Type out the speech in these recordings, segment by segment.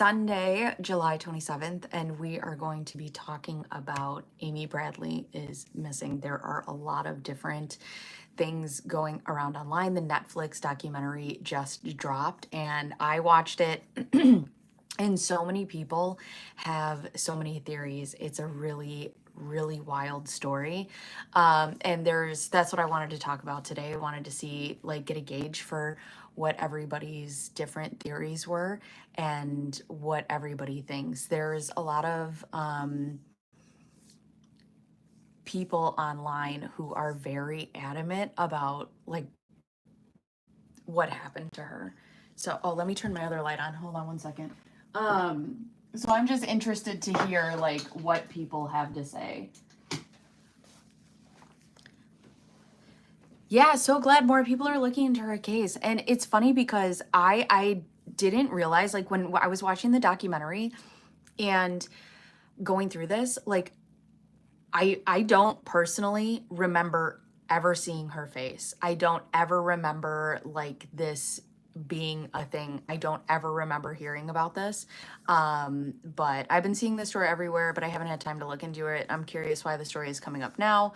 Sunday, July 27th, and we are going to be talking about Amy Bradley is missing. There are a lot of different things going around online. The Netflix documentary just dropped, and I watched it. And so many people have so many theories. It's a really wild story. And that's what I wanted to talk about today. I wanted to see, like, get a gauge for what everybody's different theories were and what everybody thinks. There's a lot of people online who are very adamant about, like, what happened to her. So, oh, let me turn my other light on. Hold on one second. So I'm just interested to hear, like, what people have to say. Yeah, so glad more people are looking into her case. And it's funny because I didn't realize, like, when I was watching the documentary and going through this, like, I don't personally remember ever seeing her face. I don't ever remember, like, this being a thing. I don't ever remember hearing about this. But I've been seeing this story everywhere, but I haven't had time to look into it. I'm curious why the story is coming up now.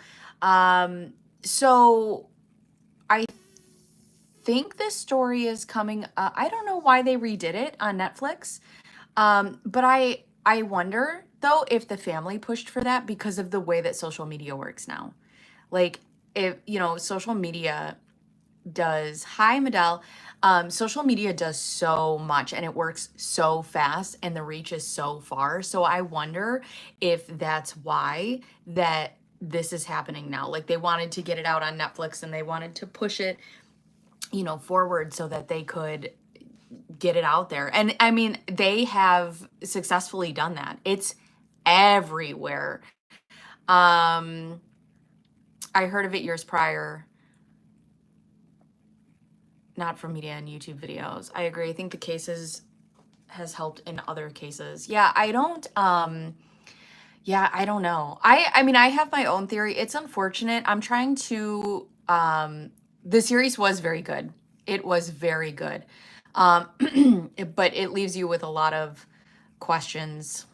So I think this story is coming. I don't know why they redid it on Netflix. But I wonder though if the family pushed for that because of the way that social media works now. Like, if social media does, hi Medell, social media does so much and it works so fast and the reach is so far. So I wonder if that's why that this is happening now. Like, they wanted to get it out on Netflix and they wanted to push it, forward so that they could get it out there. And I mean, they have successfully done that. It's everywhere. I heard of it years prior, not from media and YouTube videos. I agree. I think the cases has helped in other cases. Yeah, I don't know. I mean, I have my own theory. It's unfortunate. I'm trying to the series was very good. It was very good. But it leaves you with a lot of questions.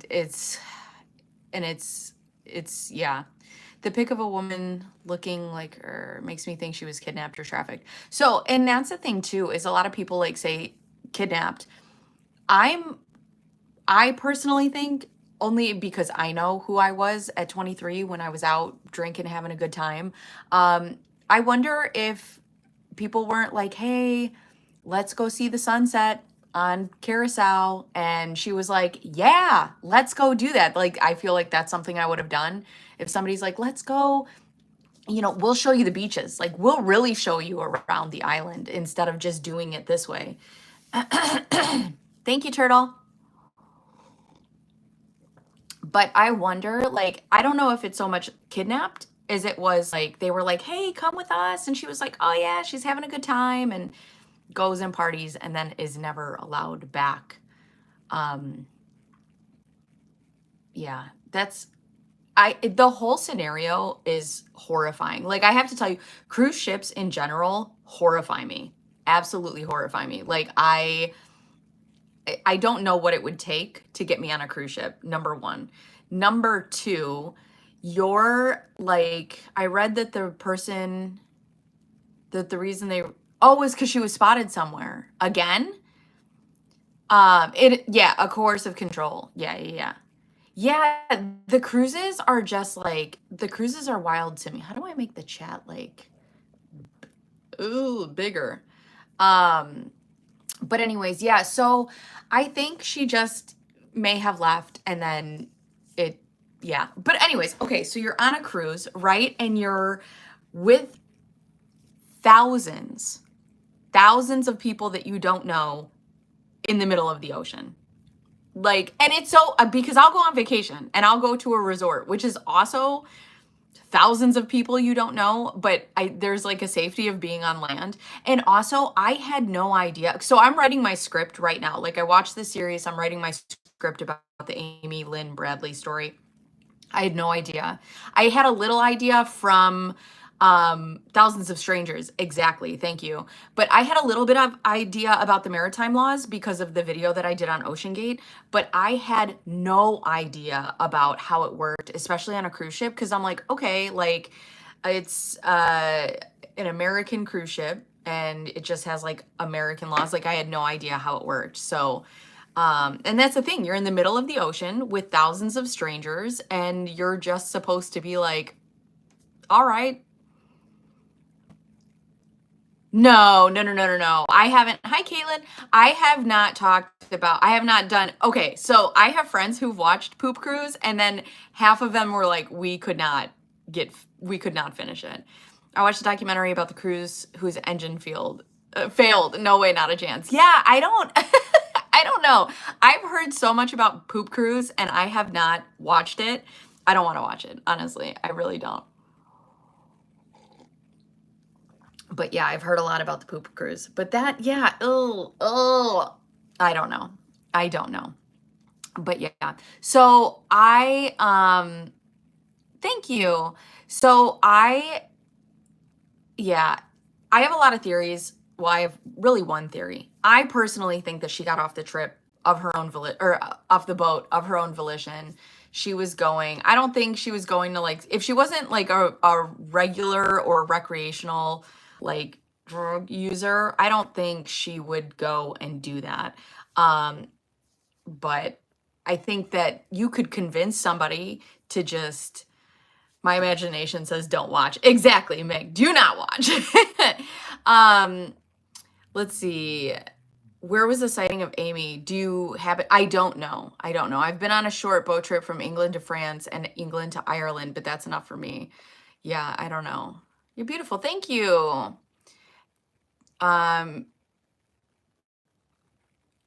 It's yeah. The pic of a woman looking like her makes me think she was kidnapped or trafficked. So, and that's the thing too, is a lot of people, like, say kidnapped. I personally think, only because I know who I was at 23 when I was out drinking, having a good time. I wonder if people weren't like, hey, let's go see the sunset on Carousel. And she was like, yeah, let's go do that. Like, I feel like that's something I would have done. If somebody's like, let's go, we'll show you the beaches. Like, we'll really show you around the island instead of just doing it this way. Thank you, Turtle. But I wonder, like, I don't know if it's so much kidnapped as it was, like, they were like, hey, come with us. And she was like, oh yeah, she's having a good time, and goes and parties and then is never allowed back. Yeah, the whole scenario is horrifying. Like, I have to tell you, cruise ships in general horrify me. Absolutely horrify me. Like, I don't know what it would take to get me on a cruise ship, number one. Number two, I read that the reason was because she was spotted somewhere. Again? A coercive control. Yeah. Yeah, the cruises are just like, the cruises are wild to me. How do I make the chat, like, bigger? But anyways, yeah, so I think she just may have left and then yeah. But anyways, okay, so you're on a cruise, right? And you're with thousands of people that you don't know in the middle of the ocean. Like, and it's so, because I'll go on vacation and I'll go to a resort, which is also thousands of people you don't know, but there's like a safety of being on land. And also, I had no idea. So I'm writing my script right now. Like, I watched the series, I'm writing my script about the Amy Lynn Bradley story. I had no idea. I had a little idea from Thousands of strangers. Exactly. Thank you. But I had a little bit of idea about the maritime laws because of the video that I did on Ocean Gate, but I had no idea about how it worked, especially on a cruise ship. Cause I'm like, okay, like it's an American cruise ship and it just has like American laws. Like I had no idea how it worked. So, and that's the thing, you're in the middle of the ocean with thousands of strangers and you're just supposed to be like, all right. No, no, no, no, no, no. I haven't. Hi, Caitlin. I have not talked about, I have not done. Okay, so I have friends who've watched Poop Cruise, and then half of them were like, we could not finish it. I watched a documentary about the cruise whose engine failed. No way, not a chance. Yeah, I don't, I don't know. I've heard so much about Poop Cruise, and I have not watched it. I don't want to watch it, honestly. I really don't. But yeah, I've heard a lot about the poop cruise. But that, yeah, oh, I don't know. I don't know. But yeah. So thank you. So yeah, I have a lot of theories. Well, I have really one theory. I personally think that she got off the trip of her own off the boat of her own volition. She was going, I don't think she was going to like, if she wasn't like a regular or recreational like drug user, I don't think she would go and do that. But I think that you could convince somebody to just, my imagination says don't watch. Exactly, Meg. Do not watch. Let's see. Where was the sighting of Amy? Do you have it? I don't know. I don't know. I've been on a short boat trip from England to France and England to Ireland, but that's enough for me. Yeah, I don't know. You're beautiful. Thank you. Oh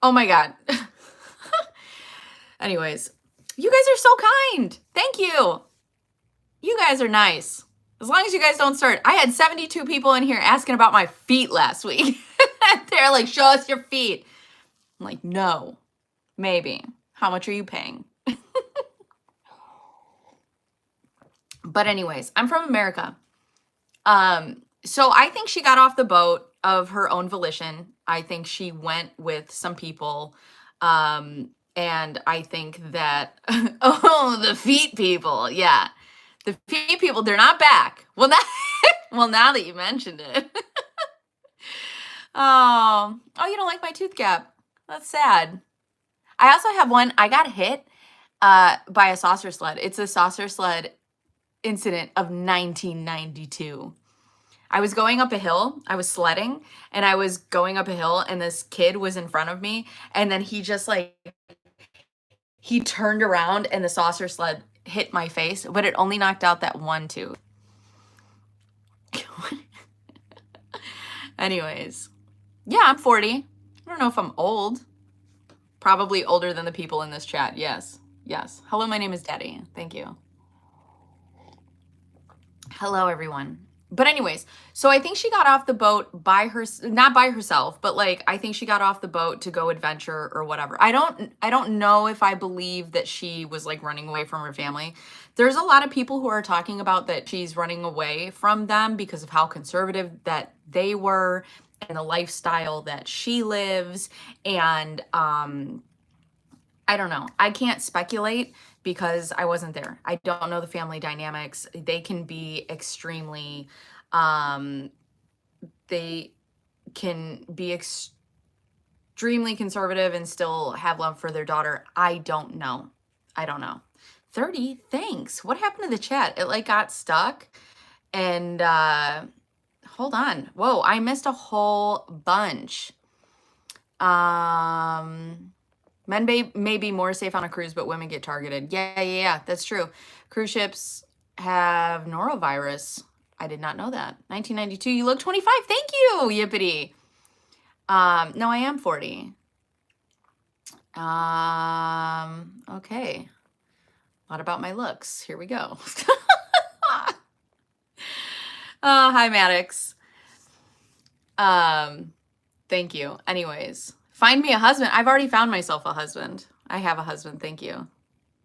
my God. Anyways, you guys are so kind. Thank you. You guys are nice. As long as you guys don't start. I had 72 people in here asking about my feet last week. They're like, show us your feet. I'm like, no, maybe. How much are you paying? But anyways, I'm from America. So I think she got off the boat of her own volition. I think she went with some people. And I think that, oh, the feet people. Yeah. The feet people, they're not back. Well, now that you mentioned it. Oh, you don't like my tooth gap. That's sad. I also have one. I got hit by a saucer sled. It's a saucer sled incident of 1992. I was going up a hill. I was sledding and I was going up a hill and this kid was in front of me. And then he just like, he turned around and the saucer sled hit my face, but it only knocked out that one tooth. Anyways, yeah, I'm 40. I don't know if I'm old. Probably older than the people in this chat. Yes. Yes. Hello, my name is Daddy. Thank you. Hello, everyone. But anyways, so I think she got off the boat not by herself, but like I think she got off the boat to go adventure or whatever. I don't know if I believe that she was like running away from her family. There's a lot of people who are talking about that she's running away from them because of how conservative that they were and the lifestyle that she lives. And I don't know. I can't speculate because I wasn't there. I don't know the family dynamics. They can be extremely, they can be extremely conservative and still have love for their daughter. I don't know. 30, thanks. What happened to the chat? It like got stuck and, hold on. Whoa, I missed a whole bunch. Men may be more safe on a cruise, but women get targeted. Yeah, that's true. Cruise ships have norovirus. I did not know that. 1992, you look 25. Thank you, Yippity. No, I am 40. Okay. A lot about my looks. Here we go. Oh, hi, Maddox. Thank you. Anyways. Find me a husband. I've already found myself a husband. I have a husband. Thank you.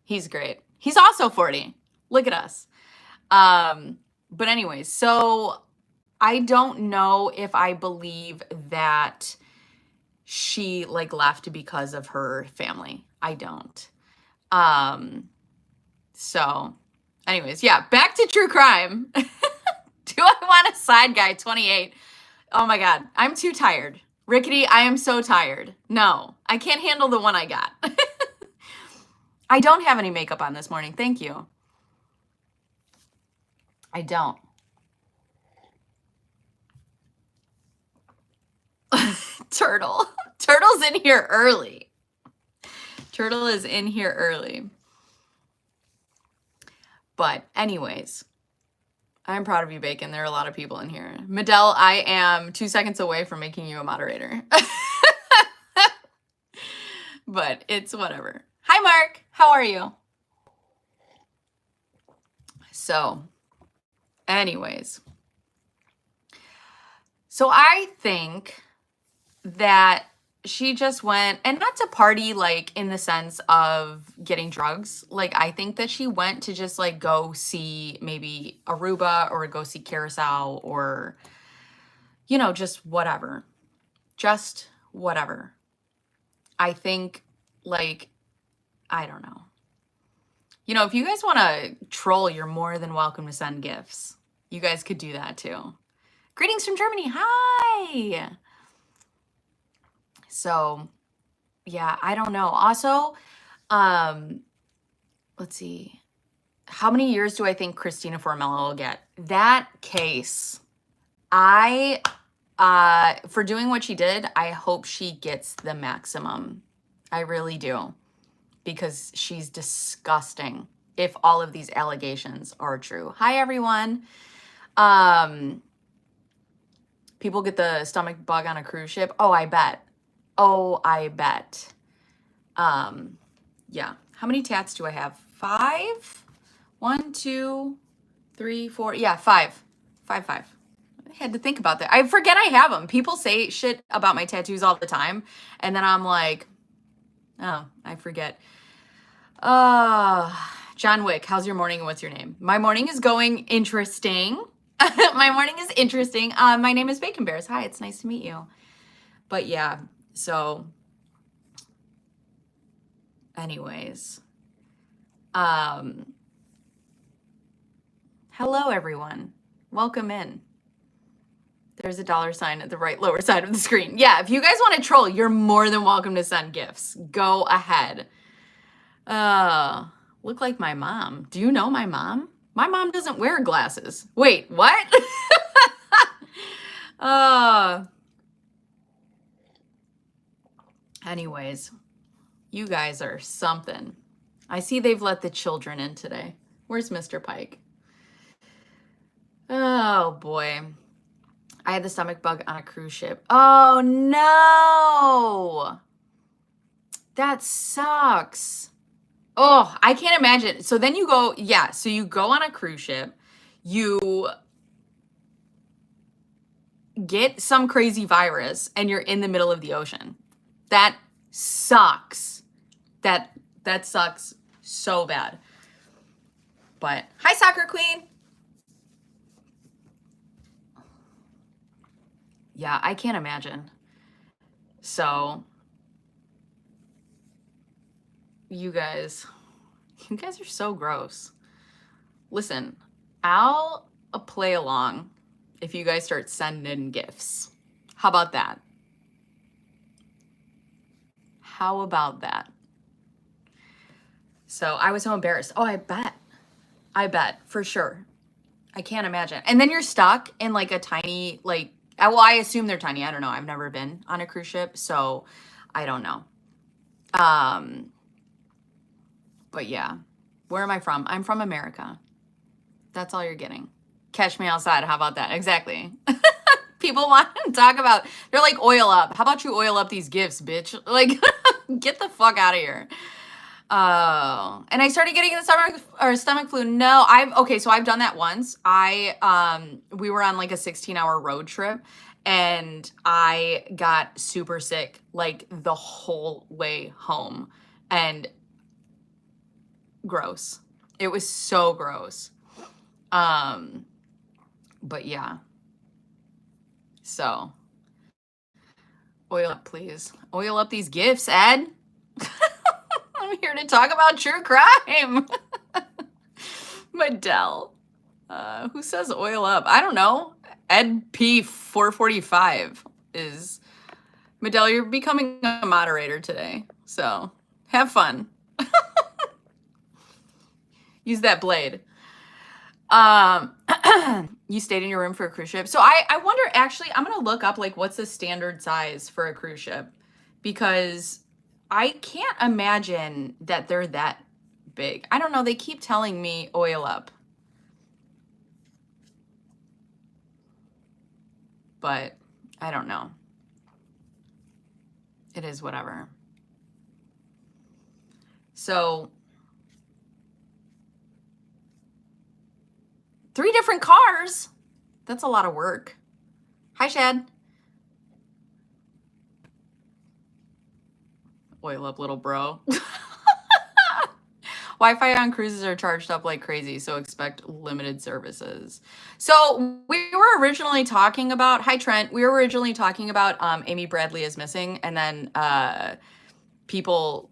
He's great. He's also 40. Look at us. But anyways, so I don't know if I believe that she like left because of her family. I don't. So anyways, yeah, back to true crime. Do I want a side guy 28? Oh my God, I'm too tired. Rickety, I am so tired. No, I can't handle the one I got. I don't have any makeup on this morning. Thank you. I don't. Turtle. Turtle's in here early. Turtle is in here early. But anyways, I'm proud of you, Bacon. There are a lot of people in here. Medell, I am 2 seconds away from making you a moderator. But it's whatever. Hi, Mark. How are you? So, anyways. So I think that she just went, and not to party like in the sense of getting drugs. Like I think that she went to just like go see maybe Aruba or go see Curacao or, you know, just whatever. Just whatever. I think like, I don't know. You know, if you guys want to troll, you're more than welcome to send gifts. You guys could do that too. Greetings from Germany. Hi. So, yeah, I don't know. Also, let's see. How many years do I think Christina Formello will get? That case, I for doing what she did, I hope she gets the maximum. I really do. Because she's disgusting if all of these allegations are true. Hi, everyone. People get the stomach bug on a cruise ship. Oh, I bet. Oh, I bet. Yeah. How many tats do I have? 5? 1, 2, 3, 4. Yeah, 5. 5. I had to think about that. I forget I have them. People say shit about my tattoos all the time. And then I'm like, oh, I forget. John Wick, how's your morning and what's your name? My morning is going interesting. My morning is interesting. My name is Bacon Bears. Hi, it's nice to meet you. But yeah, so anyways. Hello everyone. Welcome in. There's a $sign at the right lower side of the screen. Yeah, if you guys want to troll, you're more than welcome to send gifts. Go ahead. Look like my mom. Do you know my mom? My mom doesn't wear glasses. Wait, what? Anyways, you guys are something. I see they've let the children in today. Where's Mr. Pike? Oh boy. I had the stomach bug on a cruise ship. Oh no. That sucks. Oh, I can't imagine. So then you go, yeah, so you go on a cruise ship, you get some crazy virus, and you're in the middle of the ocean. That sucks. That sucks so bad. But, hi, Soccer Queen. Yeah, I can't imagine. So, you guys are so gross. Listen, I'll play along if you guys start sending in gifts. How about that? How about that? So I was so embarrassed. Oh, I bet for sure. I can't imagine. And then you're stuck in like a tiny, like, well, I assume they're tiny. I don't know. I've never been on a cruise ship, so I don't know. But yeah, where am I from? I'm from America. That's all you're getting. Catch me outside. How about that? Exactly. People want to talk about, they're like, oil up. How about you oil up these gifts, bitch? Like, get the fuck out of here. Oh, and I started getting the stomach flu. No, so I've done that once. We were on like a 16-hour road trip and I got super sick like the whole way home, and gross. It was so gross. But yeah, so oil up, please. Oil up these gifts, Ed. I'm here to talk about true crime. Medell. Who says oil up? I don't know. Ed P445 is... Medell, you're becoming a moderator today. So have fun. Use that blade. You stayed in your room for a cruise ship. So I wonder, actually, I'm going to look up, like, what's the standard size for a cruise ship? Because I can't imagine that they're that big. I don't know. They keep telling me oil up. But I don't know. It is whatever. So 3 different cars. That's a lot of work. Hi, Shad. Oil up, little bro. Wi-Fi on cruises are charged up like crazy, so expect limited services. So we were originally talking about, hi Trent, we were originally talking about Amy Bradley is missing, and then people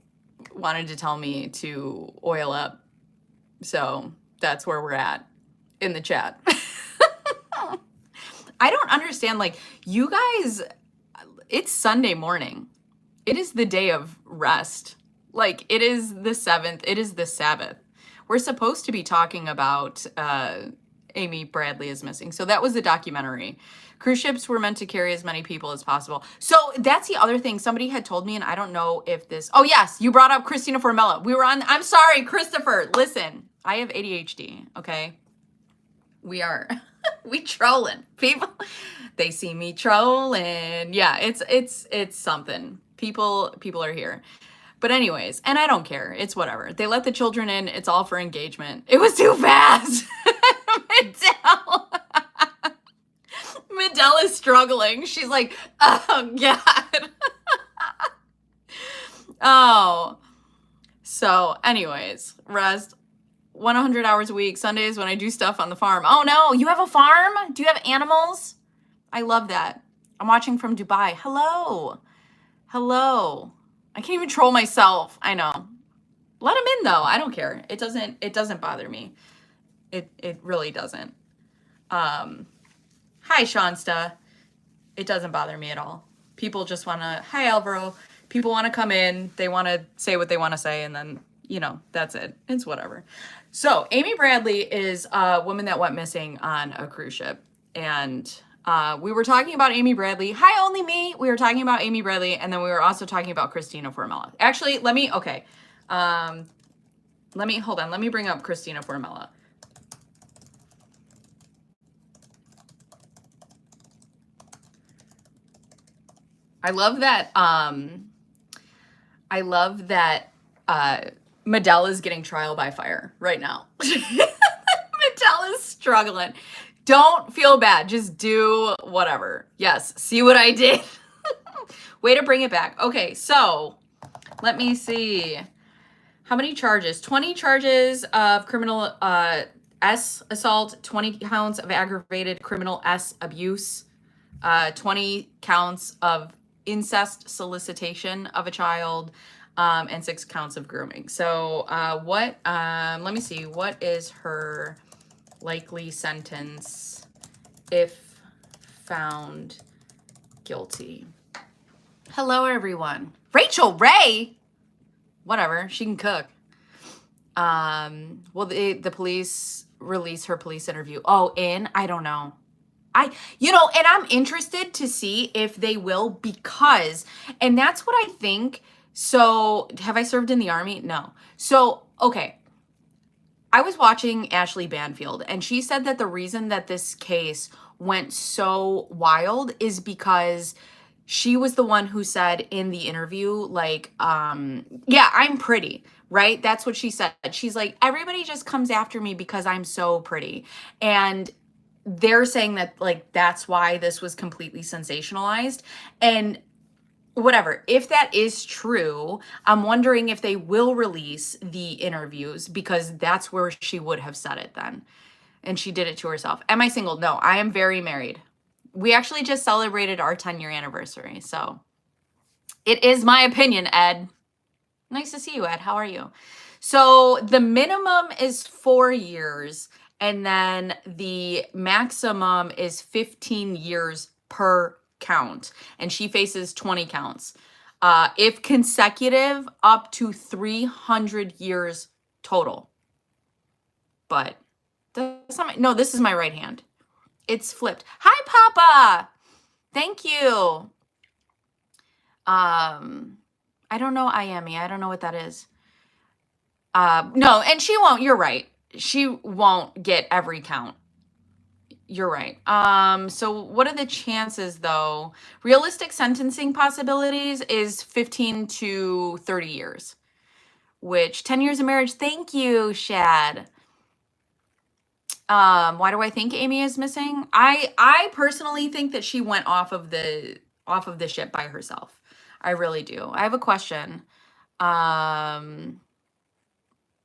wanted to tell me to oil up. So that's where we're at in the chat. I don't understand, like, you guys, it's Sunday morning. It is the day of rest. Like, it is the 7th. It is the Sabbath. We're supposed to be talking about Amy Bradley is missing. So that was the documentary. Cruise ships were meant to carry as many people as possible. So that's the other thing. Somebody had told me, and I don't know if this... Oh, yes, you brought up Christina Formella. We were on... I'm sorry, Christopher. Listen, I have ADHD, okay? We are... we trolling. People, they see me trolling. Yeah, it's something. People are here. But anyways, and I don't care. It's whatever. They let the children in. It's all for engagement. It was too fast. Medell is struggling. She's like, oh, God. Oh. So, anyways, rest. 100 hours a week. Sundays when I do stuff on the farm. Oh, no. You have a farm? Do you have animals? I love that. I'm watching from Dubai. Hello. Hello. I can't even troll myself. I know. Let them in though. I don't care. It doesn't bother me. It really doesn't. Hi, Shansta. It doesn't bother me at all. People just want to, hi, Alvaro. People want to come in. They want to say what they want to say. And then, you know, that's it. It's whatever. So Amy Bradley is a woman that went missing on a cruise ship. And we were talking about Amy Bradley. Hi, only me. We were talking about Amy Bradley. And then we were also talking about Christina Formella. Actually, hold on. Let me bring up Christina Formella. I love that Medell is getting trial by fire right now. Medell is struggling. Don't feel bad. Just do whatever. Yes. See what I did? Way to bring it back. Okay. So let me see. How many charges? 20 charges of criminal S assault, 20 counts of aggravated criminal S abuse, 20 counts of incest solicitation of a child, and 6 counts of grooming. So let me see, what is her likely sentence if found guilty? Hello, everyone. Rachel Ray? Whatever, she can cook. Will the police release her police interview? Oh, I don't know. And I'm interested to see if they will, because, and that's what I think. So have I served in the Army? No. So, okay. I was watching Ashley Banfield, and she said that the reason that this case went so wild is because she was the one who said in the interview, like, yeah, I'm pretty, right? That's what she said. She's like, everybody just comes after me because I'm so pretty. And they're saying that, like, that's why this was completely sensationalized. And whatever, if that is true, I'm wondering if they will release the interviews, because that's where she would have said it then. And she did it to herself. Am I single? No, I am very married. We actually just celebrated our 10-year anniversary. So it is my opinion, Ed. Nice to see you, Ed. How are you? So the minimum is 4 years, and then the maximum is 15 years per count. And she faces 20 counts. If consecutive, up to 300 years total. But that's not no, this is my right hand. It's flipped. Hi, Papa. Thank you. I don't know IAME. I don't know what that is. No, and she won't. You're right. She won't get every count. You're right. So what are the chances, though? Realistic sentencing possibilities is 15 to 30 years, which 10 years of marriage. Thank you, Shad. Why do I think Amy is missing? I personally think that she went off of the ship by herself. I really do. I have a question.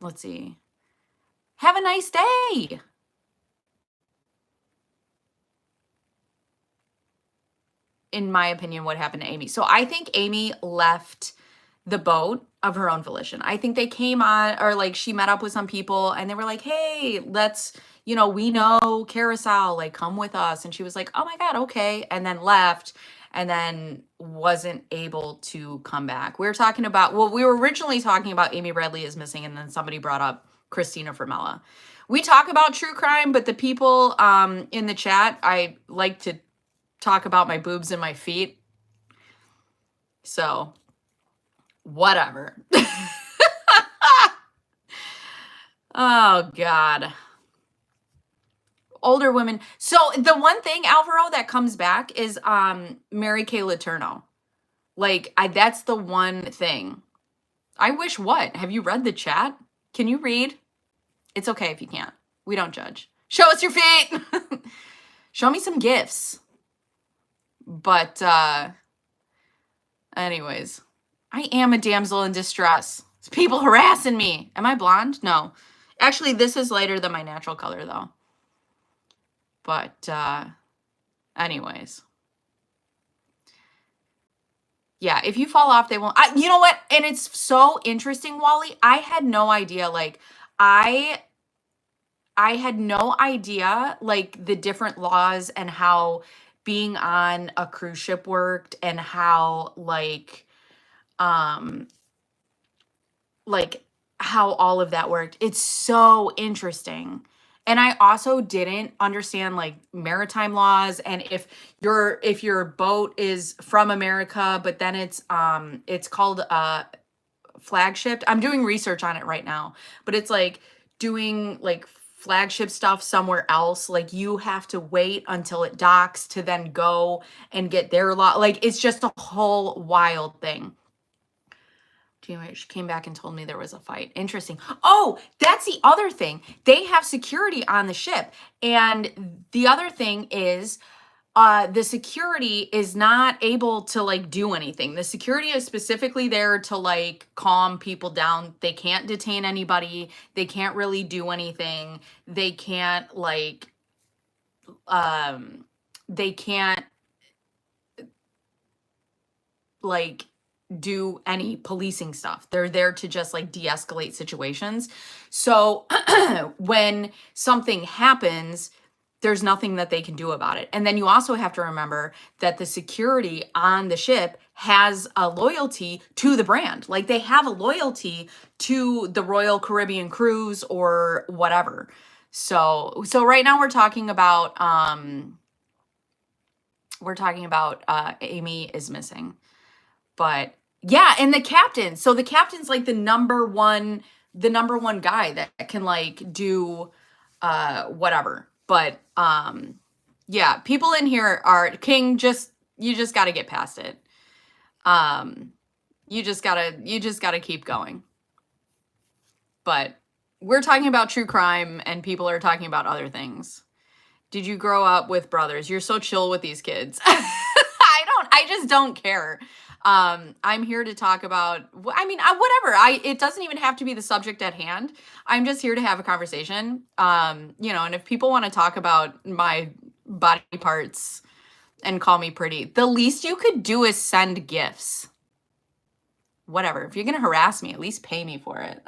Let's see. Have a nice day. In my opinion, what happened to Amy? So I think Amy left the boat of her own volition. I think they came on, or like she met up with some people and they were like, hey, let's, we know Carousel, like come with us. And she was like, oh my God, okay. And then left and then wasn't able to come back. We were originally talking about Amy Bradley is missing, and then somebody brought up Christina Fermella. We talk about true crime, but the people in the chat, I like to talk about my boobs and my feet. So, whatever. Oh, God. Older women. So the one thing, Alvaro, that comes back is Mary Kay Letourneau. Like, that's the one thing. I wish what? Have you read the chat? Can you read? It's okay if you can't. We don't judge. Show us your feet. Show me some gifts. But anyways, I am a damsel in distress. It's people harassing me. Am I blonde? No. Actually, this is lighter than my natural color, though. But anyways. Yeah, if you fall off, they won't. You know what? And it's so interesting, Wally. I had no idea. Like, I had no idea, like, the different laws and how being on a cruise ship worked, and how, like how all of that worked. It's so interesting. And I also didn't understand, like, maritime laws, and if your boat is from America, but then it's called flagship. I'm doing research on it right now, but it's like doing like flagship stuff somewhere else. Like, you have to wait until it docks to then go and get their law. Like, it's just a whole wild thing. She came back and told me there was a fight. Interesting. Oh, that's the other thing. They have security on the ship. And the other thing is the security is not able to, like, do anything. The security is specifically there to, like, calm people down. They can't detain anybody. They can't really do anything. They can't, like, do any policing stuff. They're there to just, like, de-escalate situations. So when something happens, there's nothing that they can do about it. And then you also have to remember that the security on the ship has a loyalty to the brand. Like, they have a loyalty to the Royal Caribbean Cruise or whatever. So right now we're talking about Amy is missing. But yeah, and the captain. So the captain's like the number one guy that can, like, do whatever. But yeah, people in here are King. You just got to get past it. You just gotta keep going. But we're talking about true crime, and people are talking about other things. Did you grow up with brothers? You're so chill with these kids. I just don't care. I'm here to talk about, I mean, whatever. It doesn't even have to be the subject at hand. I'm just here to have a conversation. And if people want to talk about my body parts and call me pretty, the least you could do is send gifts. Whatever. If you're going to harass me, at least pay me for it.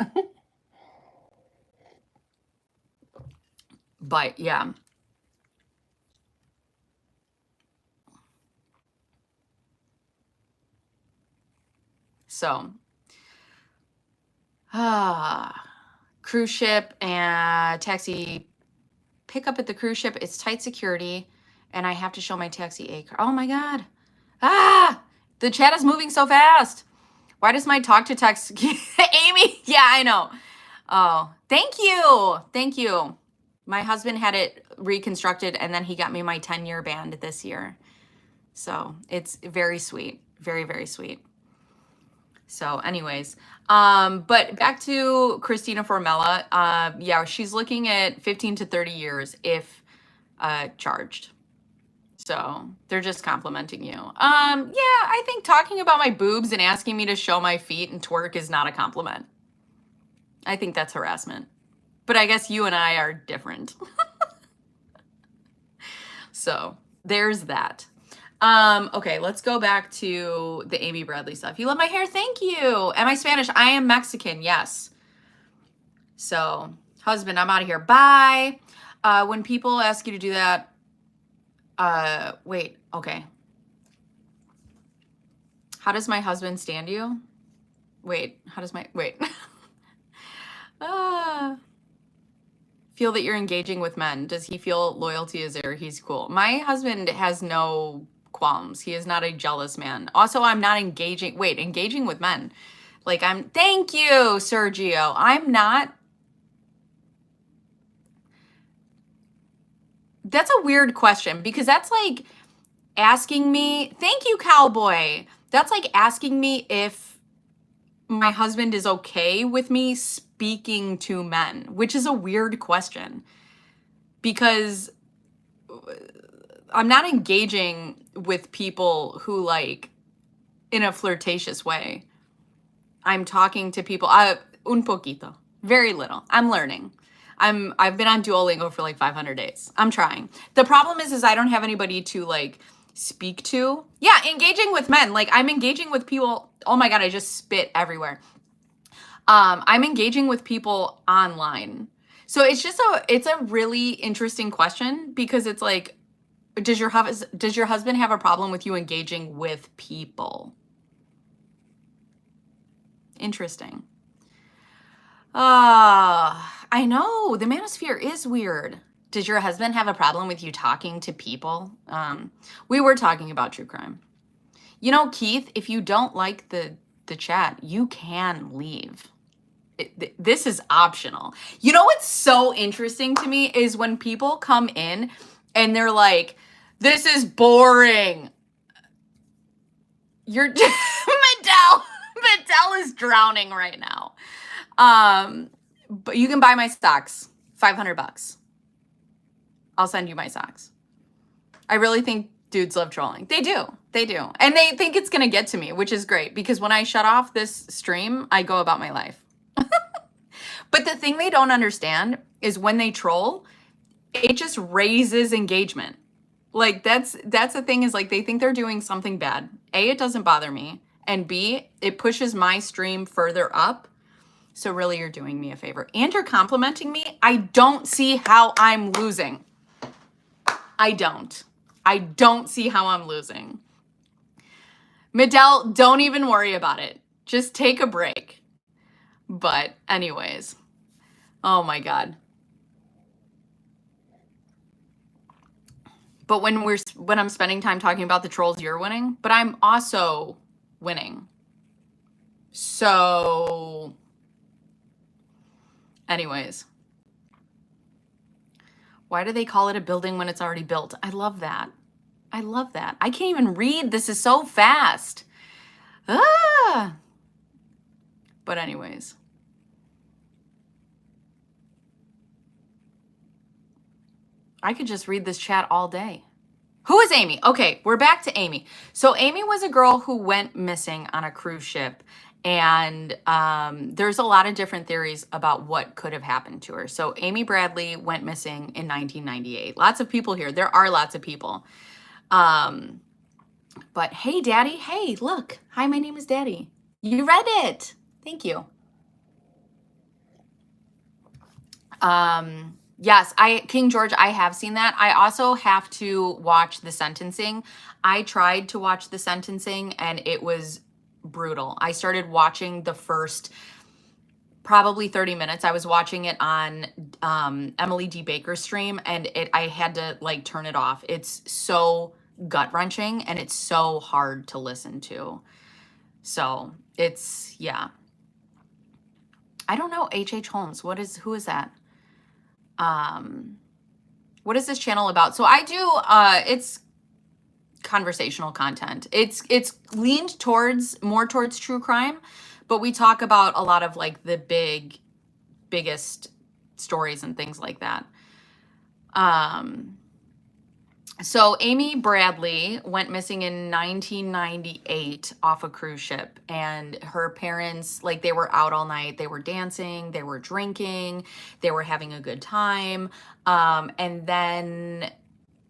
But yeah. So, cruise ship and taxi pick up at the cruise ship. It's tight security, and I have to show my taxi A card. Oh my God. The chat is moving so fast. Why does my talk to text Amy? Yeah, I know. Oh, thank you. Thank you. My husband had it reconstructed, and then he got me my 10-year band this year. So it's very sweet. Very, very sweet. So anyways, but back to Christina Formella. Yeah, she's looking at 15 to 30 years if charged. So they're just complimenting you. Yeah, I think talking about my boobs and asking me to show my feet and twerk is not a compliment. I think that's harassment. But I guess you and I are different. So there's that. Okay, let's go back to the Amy Bradley stuff. You love my hair? Thank you. Am I Spanish? I am Mexican, yes. So, husband, I'm out of here. Bye. When people ask you to do that, wait, okay. How does my husband stand you? Wait, wait. Feel that you're engaging with men. Does he feel loyalty is there? He's cool. My husband has no qualms. He is not a jealous man. Also, I'm not engaging with men. Like thank you, Sergio. I'm not. That's a weird question because that's like asking me, thank you, cowboy. That's like asking me if my husband is okay with me speaking to men, which is a weird question because I'm not engaging with people who like in a flirtatious way. I'm talking to people, un poquito, very little. I'm learning. I've been on Duolingo for like 500 days. I'm trying. The problem is I don't have anybody to like speak to. Yeah, engaging with men. Like I'm engaging with people. Oh my God, I just spit everywhere. I'm engaging with people online. So it's a really interesting question because it's like, does your husband have a problem with you engaging with people? Interesting. I know the manosphere is weird. Does your husband have a problem with you talking to people? We were talking about true crime. You know, Keith, if you don't like the chat, you can leave. This is optional. You know what's so interesting to me is when people come in and they're like, this is boring. You're Midell is drowning right now. But you can buy my socks, $500. I'll send you my socks. I really think dudes love trolling. They do. And they think it's going to get to me, which is great because when I shut off this stream, I go about my life. But the thing they don't understand is when they troll, it just raises engagement. Like that's the thing is like they think they're doing something bad. A, it doesn't bother me. And B, it pushes my stream further up. So really you're doing me a favor. And you're complimenting me. I don't see how I'm losing. I don't see how I'm losing. Midell, don't even worry about it. Just take a break. But anyways, oh my God. But when I'm spending time talking about the trolls, you're winning, but I'm also winning. So anyways, why do they call it a building when it's already built? I love that. I can't even read. This is so fast. But anyways. I could just read this chat all day. Who is Amy? Okay, we're back to Amy. So Amy was a girl who went missing on a cruise ship. And there's a lot of different theories about what could have happened to her. So Amy Bradley went missing in 1998. Lots of people here. There are lots of people. Um, but hey, Daddy. Hey, look. Hi, my name is Daddy. You read it. Thank you. Yes, King George, I have seen that. I also have to watch the sentencing. I tried to watch the sentencing and it was brutal. I started watching the first probably 30 minutes. I was watching it on Emily D. Baker's stream and I had to like turn it off. It's so gut-wrenching and it's so hard to listen to. So it's, yeah. I don't know H.H. Holmes. Who is that? What is this channel about? So I do, it's conversational content. It's leaned more towards true crime, but we talk about a lot of like the biggest stories and things like that. So Amy Bradley went missing in 1998 off a cruise ship, and her parents, like, they were out all night. They were dancing, they were drinking, they were having a good time. And then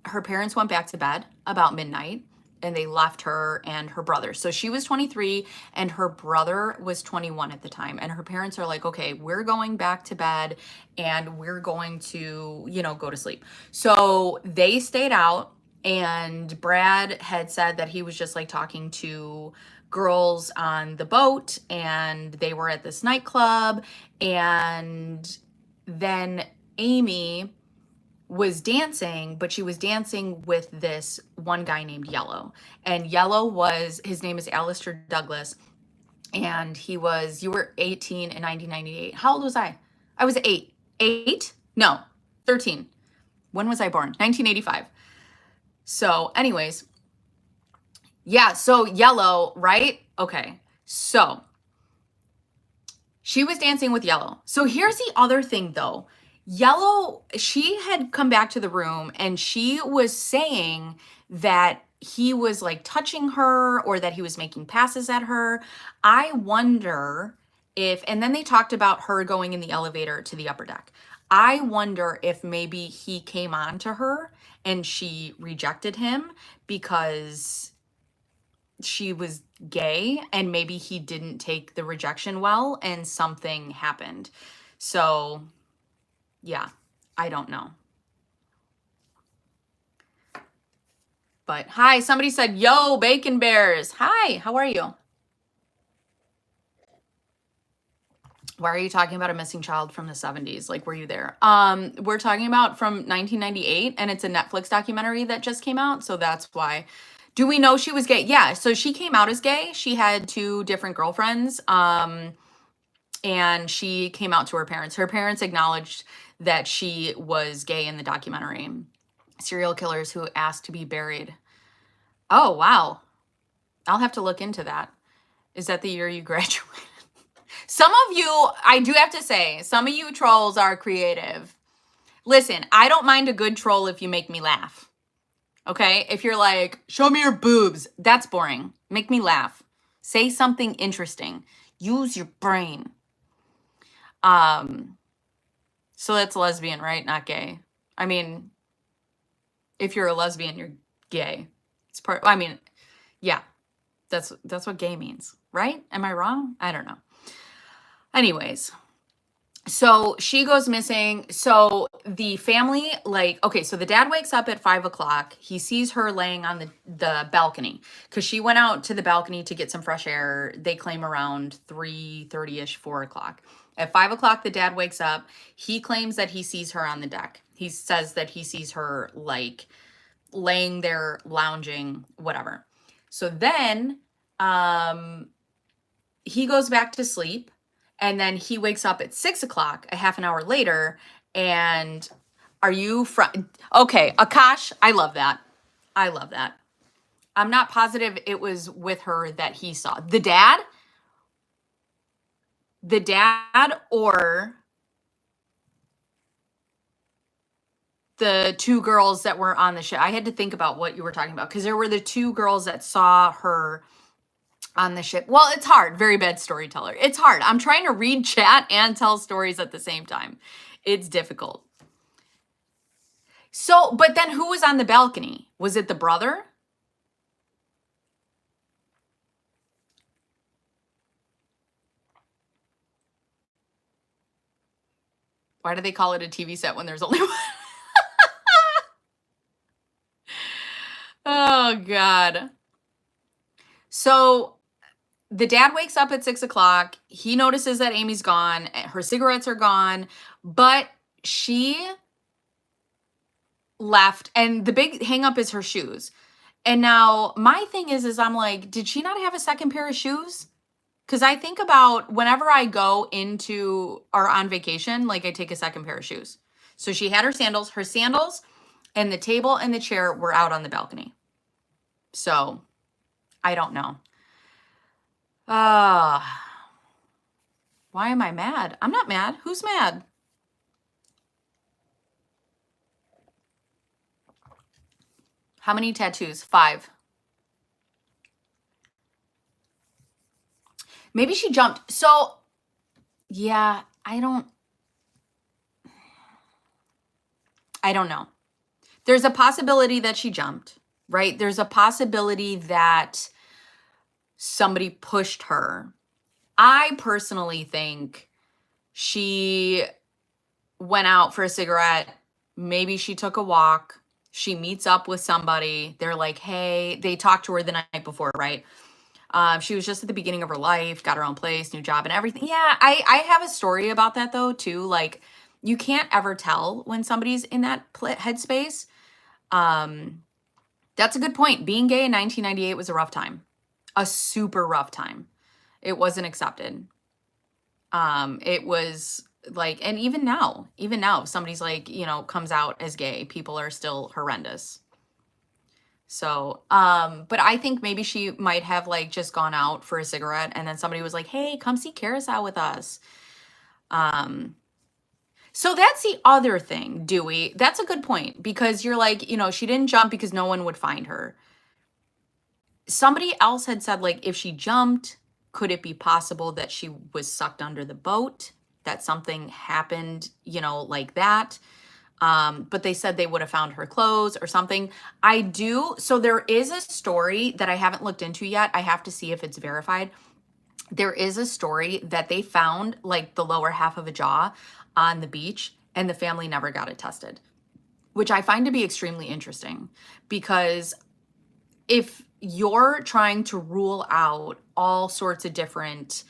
her parents went back to bed about midnight and they left her and her brother. So she was 23 and her brother was 21 at the time. And her parents are like, okay, we're going back to bed and we're going to, go to sleep. So they stayed out, and Brad had said that he was just like talking to girls on the boat, and they were at this nightclub. And then Amy was dancing, but she was dancing with this one guy named Yellow. And his name is Alistair Douglas. And you were 18 in 1998. How old was I? I was 8. 8? No, 13. When was I born? 1985. So anyways, yeah, so Yellow, right? Okay, so she was dancing with Yellow. So here's the other thing though. Yellow, she had come back to the room and she was saying that he was like touching her or that he was making passes at her. I wonder and then they talked about her going in the elevator to the upper deck. I wonder if maybe he came on to her and she rejected him because she was gay and maybe he didn't take the rejection well and something happened. So yeah, I don't know. But hi, somebody said, yo, Bacon Bears. Hi, how are you? Why are you talking about a missing child from the 70s? Like, were you there? We're talking about from 1998, and it's a Netflix documentary that just came out, so that's why. Do we know she was gay? Yeah, so she came out as gay. She had 2 different girlfriends, and she came out to her parents. Her parents acknowledged that she was gay in the documentary. Serial killers who asked to be buried. Oh, wow. I'll have to look into that. Is that the year you graduated? Some of you, I do have to say, some of you trolls are creative. Listen, I don't mind a good troll if you make me laugh. Okay? If you're like, show me your boobs, that's boring. Make me laugh. Say something interesting. Use your brain. So that's lesbian, right? Not gay. I mean, if you're a lesbian, you're gay. It's yeah. That's what gay means, right? Am I wrong? I don't know. Anyways, so she goes missing. So the family, so the dad wakes up at 5:00. He sees her laying on the balcony because she went out to the balcony to get some fresh air. They claim around 3:30ish, 4:00. At 5:00, the dad wakes up. He claims that he sees her on the deck. He says that he sees her like laying there, lounging, whatever. So then he goes back to sleep. And then he wakes up at 6:00, a half an hour later, and are you okay, Akash, I love that. I love that. I'm not positive it was with her that he saw. The dad or the two girls that were on the ship. I had to think about what you were talking about because there were the two girls that saw her on the ship. Well, it's hard. Very bad storyteller. It's hard. I'm trying to read chat and tell stories at the same time. It's difficult. So, but then who was on the balcony? Was it the brother? Why do they call it a TV set when there's only one? Oh, God. So the dad wakes up at 6 o'clock. He notices that Amy's gone. Her cigarettes are gone, but she left. And the big hang up is her shoes. And now my thing is I'm like, did she not have a second pair of shoes? Because I think about whenever I go into or on vacation, like I take a second pair of shoes. So she had her sandals, and the table and the chair were out on the balcony. So I don't know. Why am I mad? I'm not mad. Who's mad? How many tattoos? 5. Maybe she jumped. So, yeah, I don't know. There's a possibility that she jumped, right? There's a possibility that somebody pushed her. I personally think she went out for a cigarette. Maybe she took a walk. She meets up with somebody. They're like, hey, they talked to her the night before, right? She was just at the beginning of her life, got her own place, new job and everything. Yeah, I have a story about that though, too. Like, you can't ever tell when somebody's in that headspace. That's a good point. Being gay in 1998 was a rough time. A super rough time. It wasn't accepted. It was like, and even now, if somebody's like, comes out as gay, people are still horrendous. So, but I think maybe she might have like just gone out for a cigarette and then somebody was like, hey, come see Carousel with us. So that's the other thing, Dewey. That's a good point because you're like, she didn't jump because no one would find her. Somebody else had said, like, if she jumped, could it be possible that she was sucked under the boat, that something happened, like that? But they said they would have found her clothes or something. So there is a story that I haven't looked into yet. I have to see if it's verified. There is a story that they found like the lower half of a jaw on the beach and the family never got it tested, which I find to be extremely interesting because if you're trying to rule out all sorts of different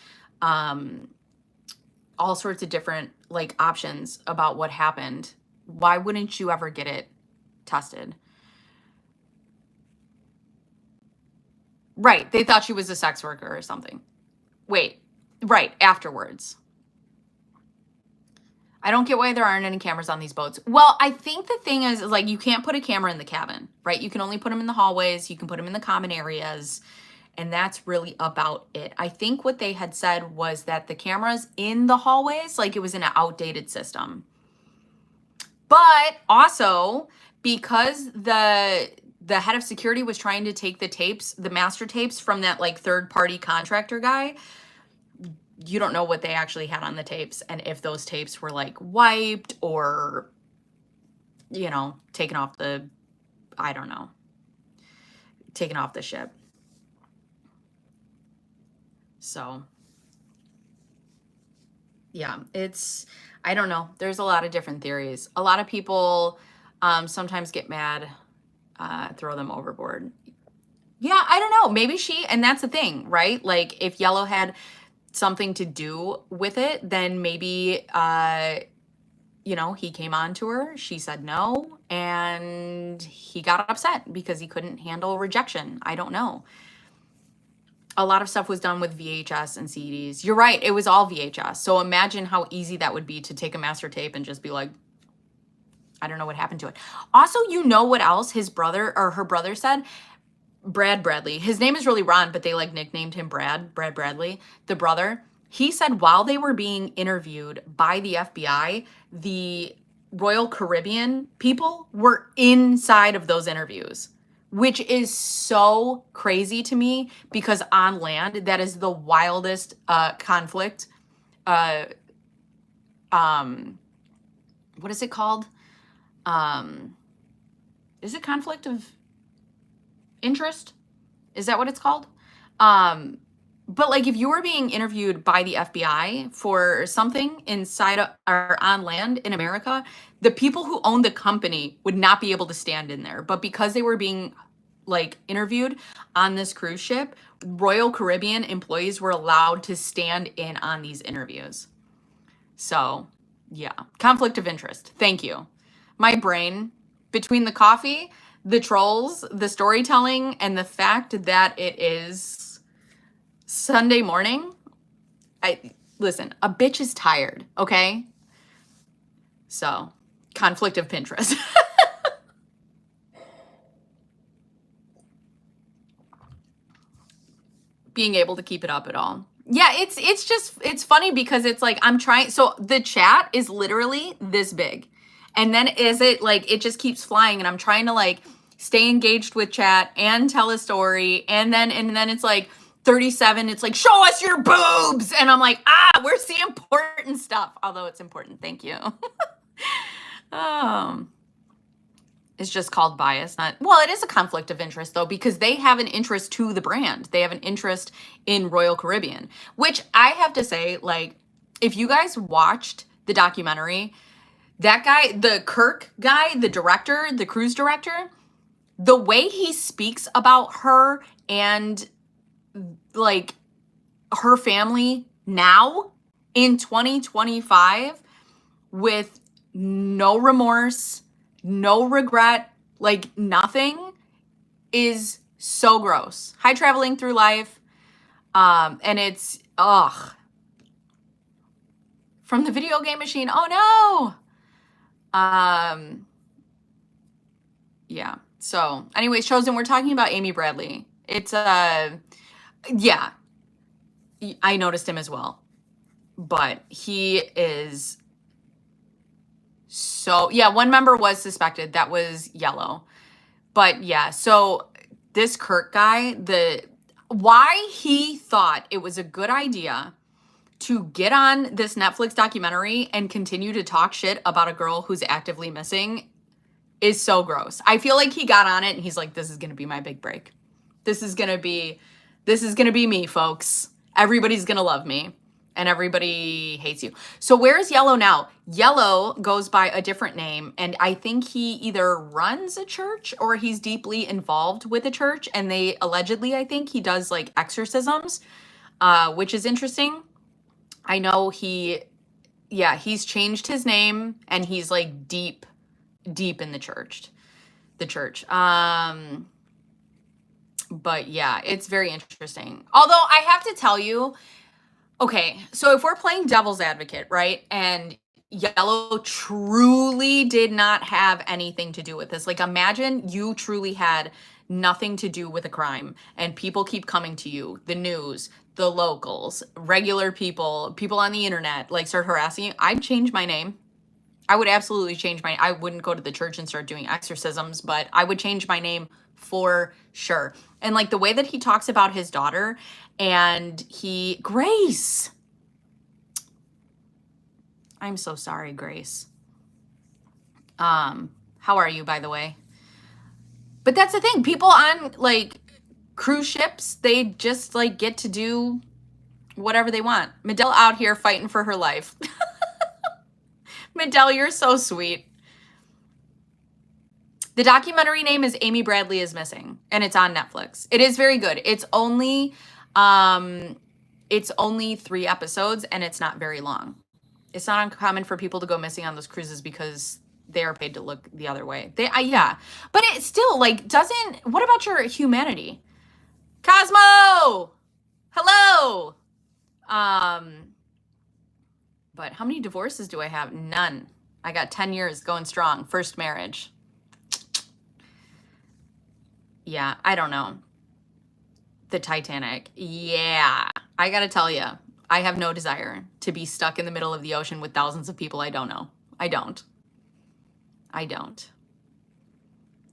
like options about what happened, why wouldn't you ever get it tested? Right. They thought she was a sex worker or something. Wait. Right. Afterwards. I don't get why there aren't any cameras on these boats. Well, I think the thing is like, you can't put a camera in the cabin, right? You can only put them in the hallways. You can put them in the common areas. And that's really about it. I think what they had said was that the cameras in the hallways, like it was in an outdated system. But also because the head of security was trying to take the tapes, the master tapes from that like third party contractor guy, you don't know what they actually had on the tapes and if those tapes were like wiped or, taken off the, I don't know, taken off the ship. So, yeah, I don't know. There's a lot of different theories. A lot of people sometimes get mad, throw them overboard. Yeah, I don't know. Maybe and that's the thing, right? Like if Yellow had something to do with it, then maybe, he came on to her, she said no, and he got upset because he couldn't handle rejection. I don't know. A lot of stuff was done with VHS and CDs. You're right. It was all VHS. So imagine how easy that would be to take a master tape and just be like, I don't know what happened to it. Also, what else his brother or her brother said? Brad Bradley. His name is really Ron, but they like nicknamed him Brad Bradley, the brother. He said while they were being interviewed by the FBI, the Royal Caribbean people were inside of those interviews, which is so crazy to me because on land, that is the wildest conflict. Uh, what is it called? Is it conflict of interest? Is that what it's called? But like if you were being interviewed by the FBI for something inside or on land in America, the people who owned the company would not be able to stand in there. But because they were being like interviewed on this cruise ship, Royal Caribbean employees were allowed to stand in on these interviews. So yeah, conflict of interest. Thank you. My brain, between the coffee, the trolls, the storytelling, and the fact that it is Sunday morning, listen, a bitch is tired, okay? So, conflict of Pinterest. Being able to keep it up at all. Yeah, it's funny because it's like I'm trying, so the chat is literally this big. And then it just keeps flying and I'm trying to like stay engaged with chat and tell a story and then it's like 37, it's like, show us your boobs. And I'm like, where's the important stuff? Although it's important. Thank you. It's just called bias. Well, it is a conflict of interest though, because they have an interest to the brand. They have an interest in Royal Caribbean, which I have to say, like, if you guys watched the documentary, that guy, the Kirk guy, the director, the cruise director, the way he speaks about her and like her family now in 2025 with no remorse, no regret, like nothing, is so gross. High traveling through life. And it's, from the video game machine. Oh no. Yeah. So anyways, Chosen, we're talking about Amy Bradley. It's, yeah, I noticed him as well, but he is so, yeah, one member was suspected. That was Yellow. But yeah, so this Kirk guy, why he thought it was a good idea to get on this Netflix documentary and continue to talk shit about a girl who's actively missing is so gross. I feel like he got on it and he's like, this is going to be my big break. This is going to be me, folks. Everybody's going to love me and everybody hates you. So where's Yellow now? Yellow goes by a different name. And I think he either runs a church or he's deeply involved with a church. And they allegedly, I think he does like exorcisms, which is interesting. I know he's changed his name and he's like deep in the church. But yeah, it's very interesting. Although I have to tell you, okay, so if we're playing devil's advocate, right? And Yellow truly did not have anything to do with this. Like imagine you truly had nothing to do with a crime and people keep coming to you, the news, the locals, regular people on the internet, like start harassing you. I'd change my name. I would absolutely change I wouldn't go to the church and start doing exorcisms, but I would change my name for sure. And like the way that he talks about his daughter and Grace. I'm so sorry, Grace. How are you, by the way? But that's the thing. People on like cruise ships, they just like get to do whatever they want. Medell out here fighting for her life. Medell, you're so sweet. The documentary name is Amy Bradley is Missing, and it's on Netflix. It is very good. It's only 3 episodes, and it's not very long. It's not uncommon for people to go missing on those cruises because they are paid to look the other way. Yeah, but it still like doesn't. What about your humanity, Cosmo? Hello. But how many divorces do I have? None. I got 10 years going strong. First marriage. Yeah, I don't know. The Titanic. Yeah, I gotta tell you, I have no desire to be stuck in the middle of the ocean with thousands of people I don't know. I don't. I don't.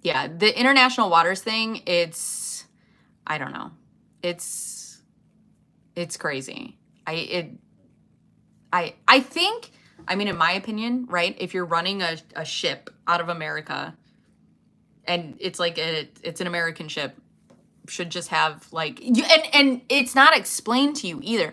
Yeah, the international waters thing, I don't know. It's crazy. I think, I mean, in my opinion, right? If you're running a ship out of America and it's like it's an American ship, should just have like you, and it's not explained to you either.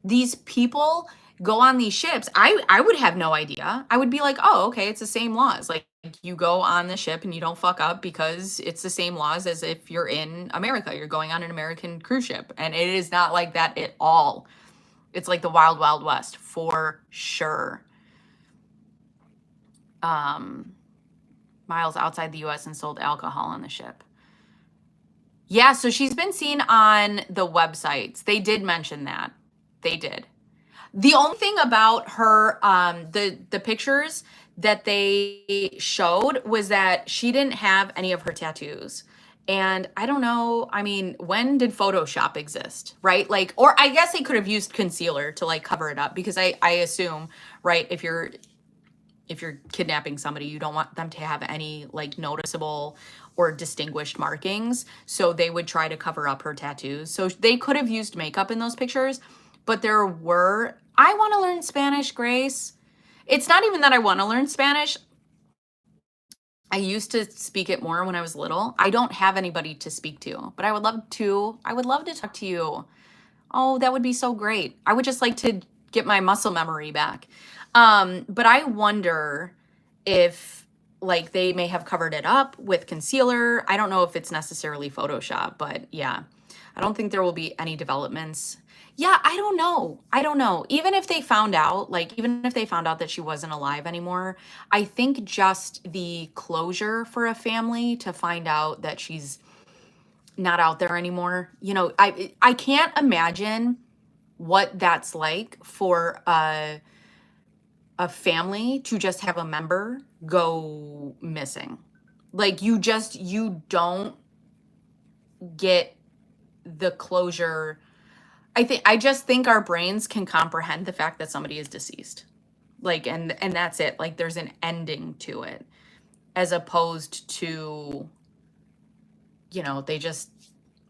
These people go on these ships. I would have no idea. I would be like, oh, okay, it's the same laws. Like you go on the ship and you don't fuck up because it's the same laws as if you're in America. You're going on an American cruise ship, and it is not like that at all. It's like the wild, wild west for sure. Miles outside the US and sold alcohol on the ship. Yeah, so she's been seen on the websites. They did mention that. They did. The only thing about her, the pictures that they showed was that she didn't have any of her tattoos. And I don't know, I mean, when did Photoshop exist, right? Like, or I guess they could have used concealer to like cover it up because I assume, right, if you're kidnapping somebody, you don't want them to have any like noticeable or distinguished markings. So they would try to cover up her tattoos. So they could have used makeup in those pictures, but there were, I want to learn Spanish, Grace. It's not even that I want to learn Spanish. I used to speak it more when I was little. I don't have anybody to speak to, but I would love to talk to you. Oh, that would be so great. I would just like to get my muscle memory back. But I wonder if like they may have covered it up with concealer. I don't know if it's necessarily Photoshop, but yeah, I don't think there will be any developments. Yeah, I don't know. Even if they found out, that she wasn't alive anymore, I think just the closure for a family to find out that she's not out there anymore. You know, I can't imagine what that's like for a family to just have a member go missing. Like you don't get the closure. I just think our brains can comprehend the fact that somebody is deceased. Like and that's it. Like there's an ending to it as opposed to, you know, they just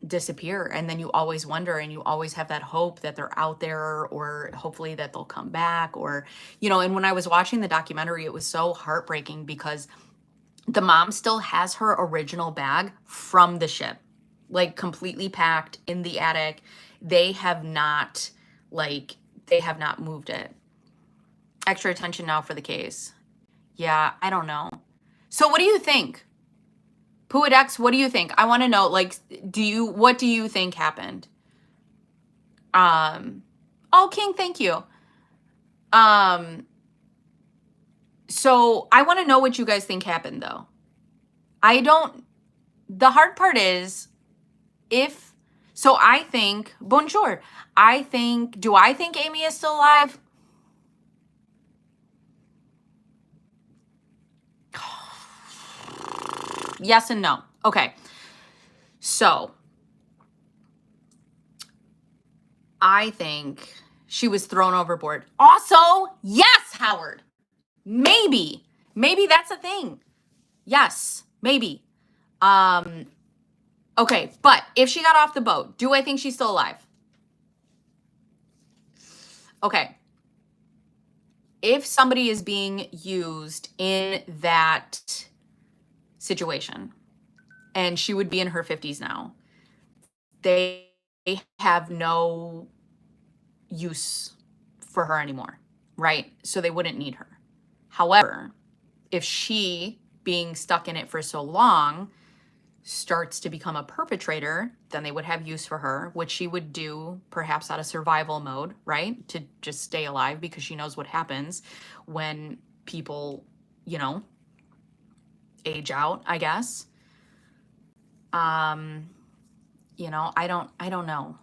disappear and then you always wonder and you always have that hope that they're out there or hopefully that they'll come back or, you know. And when I was watching the documentary, it was so heartbreaking because the mom still has her original bag from the ship, like completely packed in the attic. They have not moved it. Extra attention now for the case. Yeah, I don't know. So what do you think? Puadex, what do you think? I want to know, like, what do you think happened? Oh, King, thank you. So I want to know what you guys think happened, though. The hard part is, I think, bonjour, do I think Amy is still alive? Yes and no. Okay. So I think she was thrown overboard. Also, yes, Howard. Maybe that's a thing. Yes, maybe. Okay, but if she got off the boat, do I think she's still alive? Okay. If somebody is being used in that situation, and she would be in her 50s now, they have no use for her anymore, right? So they wouldn't need her. However, if she, being stuck in it for so long, starts to become a perpetrator, then they would have use for her, which she would do perhaps out of survival mode, right? To just stay alive because she knows what happens when people, you know, age out, I guess. You know, I don't know.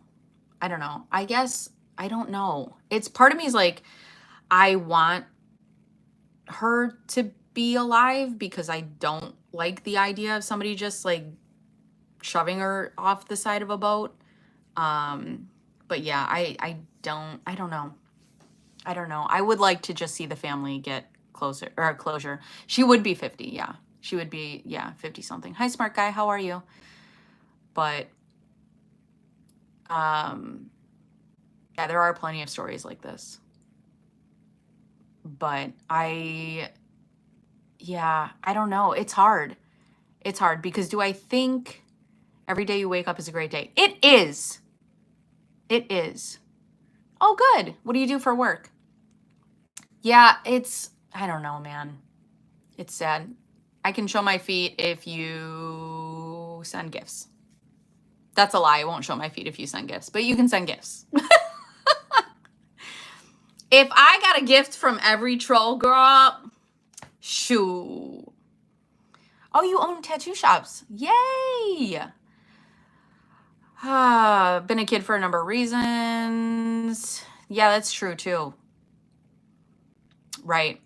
I guess I don't know. It's part of me is like, I want her to be alive because I don't like the idea of somebody just like shoving her off the side of a boat. But yeah, I don't know. I would like to just see the family get closure. She would be 50, yeah. She would be, yeah, 50 something. Hi, smart guy, how are you? But yeah, there are plenty of stories like this. But I don't know. It's hard. It's hard because do I think every day you wake up is a great day? It is. It is. Oh, good. What do you do for work? Yeah, I don't know, man. It's sad. I can show my feet if you send gifts. That's a lie. I won't show my feet if you send gifts, but you can send gifts. If I got a gift from every troll girl, shoo. Oh, you own tattoo shops. Yay. Been a kid for a number of reasons. Yeah, that's true too. Right.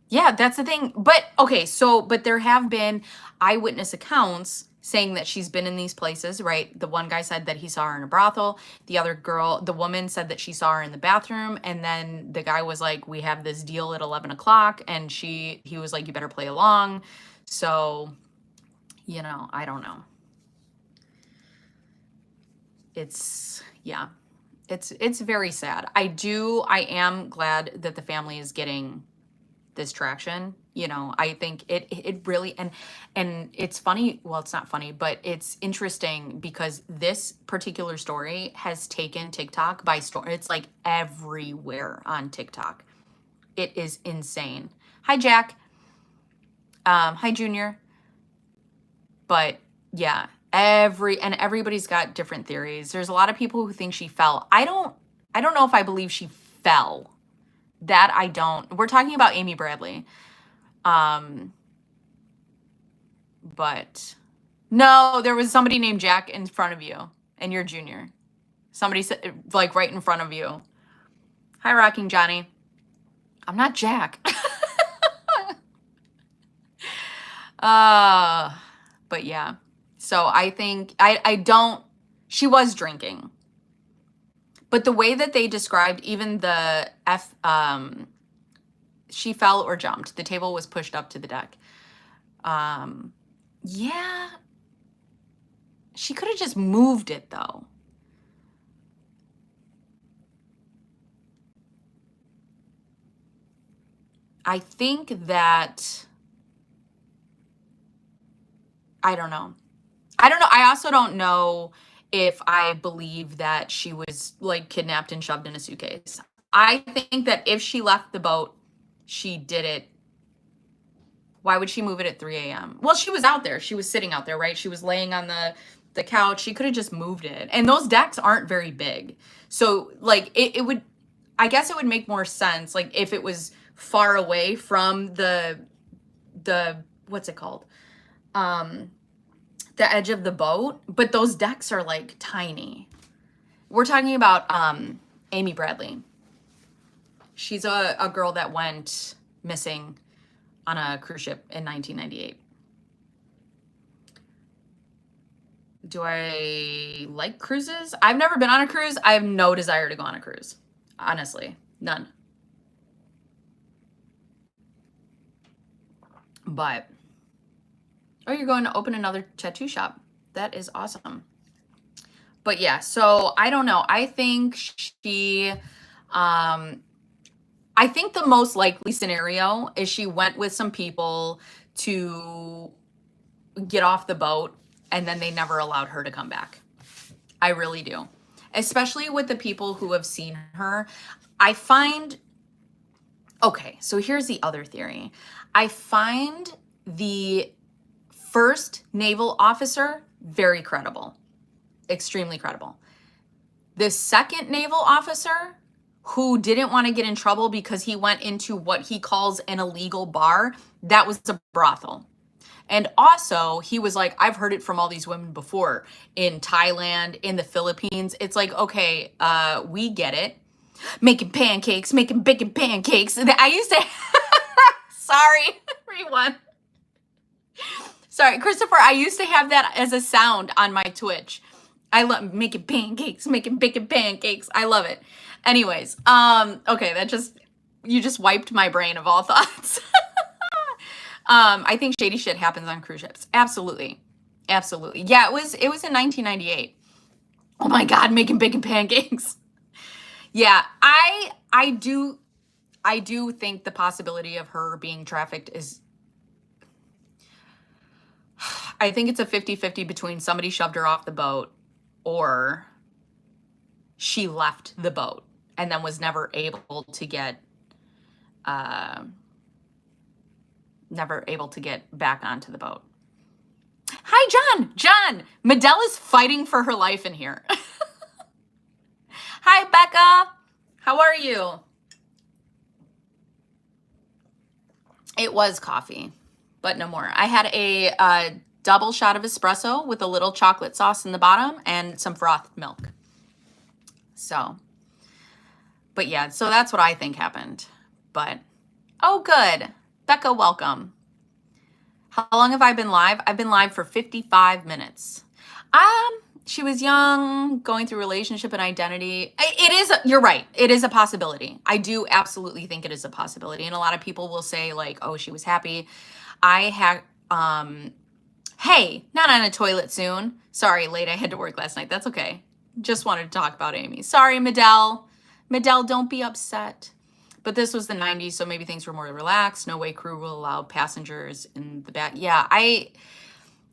Yeah, that's the thing. But okay, but there have been eyewitness accounts saying that she's been in these places, right? The one guy said that he saw her in a brothel. The other girl, the woman said that she saw her in the bathroom. And then the guy was like, we have this deal at 11 o'clock. And he was like, you better play along. So, I don't know. It's very sad. I am glad that the family is getting this traction. I think it really, and it's funny. Well, it's not funny, but it's interesting because this particular story has taken TikTok by storm. It's like everywhere on TikTok. It is insane. Hi, Jack. Hi, Junior. But yeah, everybody's got different theories. There's a lot of people who think she fell. I don't know if I believe she fell. That I don't. We're talking about Amy Bradley. But no, there was somebody named Jack in front of you and you're Junior. Somebody said like right in front of you. Hi, Rocking Johnny. I'm not Jack. But yeah. So I think she was drinking. But the way that they described even the she fell or jumped. The table was pushed up to the deck. Yeah. She could have just moved it though. I think that, I don't know. I also don't know if I believe that she was like kidnapped and shoved in a suitcase. I think that if she left the boat, she did it. Why would she move it at 3 a.m.? Well, she was out there. She was sitting out there, right? She was laying on the couch. She could have just moved it. And those decks aren't very big. So like it would, I guess it would make more sense. Like if it was far away from the what's it called? The edge of the boat, but those decks are like tiny. We're talking about Amy Bradley. She's a girl that went missing on a cruise ship in 1998. Do I like cruises? I've never been on a cruise. I have no desire to go on a cruise. Honestly, none. But oh, you're going to open another tattoo shop. That is awesome. But yeah, so I don't know. I think I think the most likely scenario is she went with some people to get off the boat and then they never allowed her to come back. I really do. Especially with the people who have seen her. I find, okay, so here's the other theory. I find the first naval officer very credible, extremely credible. The second naval officer who didn't want to get in trouble because he went into what he calls an illegal bar, that was a brothel. And also he was like, I've heard it from all these women before in Thailand, in the Philippines. It's like, okay, we get it. Making pancakes, making bacon pancakes. I used to, sorry, everyone. Sorry, Christopher, I used to have that as a sound on my Twitch. I love making pancakes, making bacon pancakes. I love it. Anyways, okay, that just, You just wiped my brain of all thoughts. I think shady shit happens on cruise ships. Absolutely. Absolutely. Yeah, it was in 1998. Oh my God, making bacon pancakes. Yeah, I do think the possibility of her being trafficked is, I think it's a 50-50 between somebody shoved her off the boat or she left the boat and then was never able to get back onto the boat. Hi, John. John, Medell is fighting for her life in here. Hi, Becca. How are you? It was coffee, but no more. I had a double shot of espresso with a little chocolate sauce in the bottom and some frothed milk. So, but yeah, so that's what I think happened. But, oh, good. Becca, welcome. How long have I been live? I've been live for 55 minutes. She was young, going through relationship and identity. It is, you're right. It is a possibility. I do absolutely think it is a possibility. And a lot of people will say like, oh, she was happy. Hey, not on a toilet soon. Sorry, late. I had to work last night. That's okay. Just wanted to talk about Amy. Sorry, Medell. Medell, don't be upset. But this was the 90s, so maybe things were more relaxed. No way crew will allow passengers in the back. Yeah,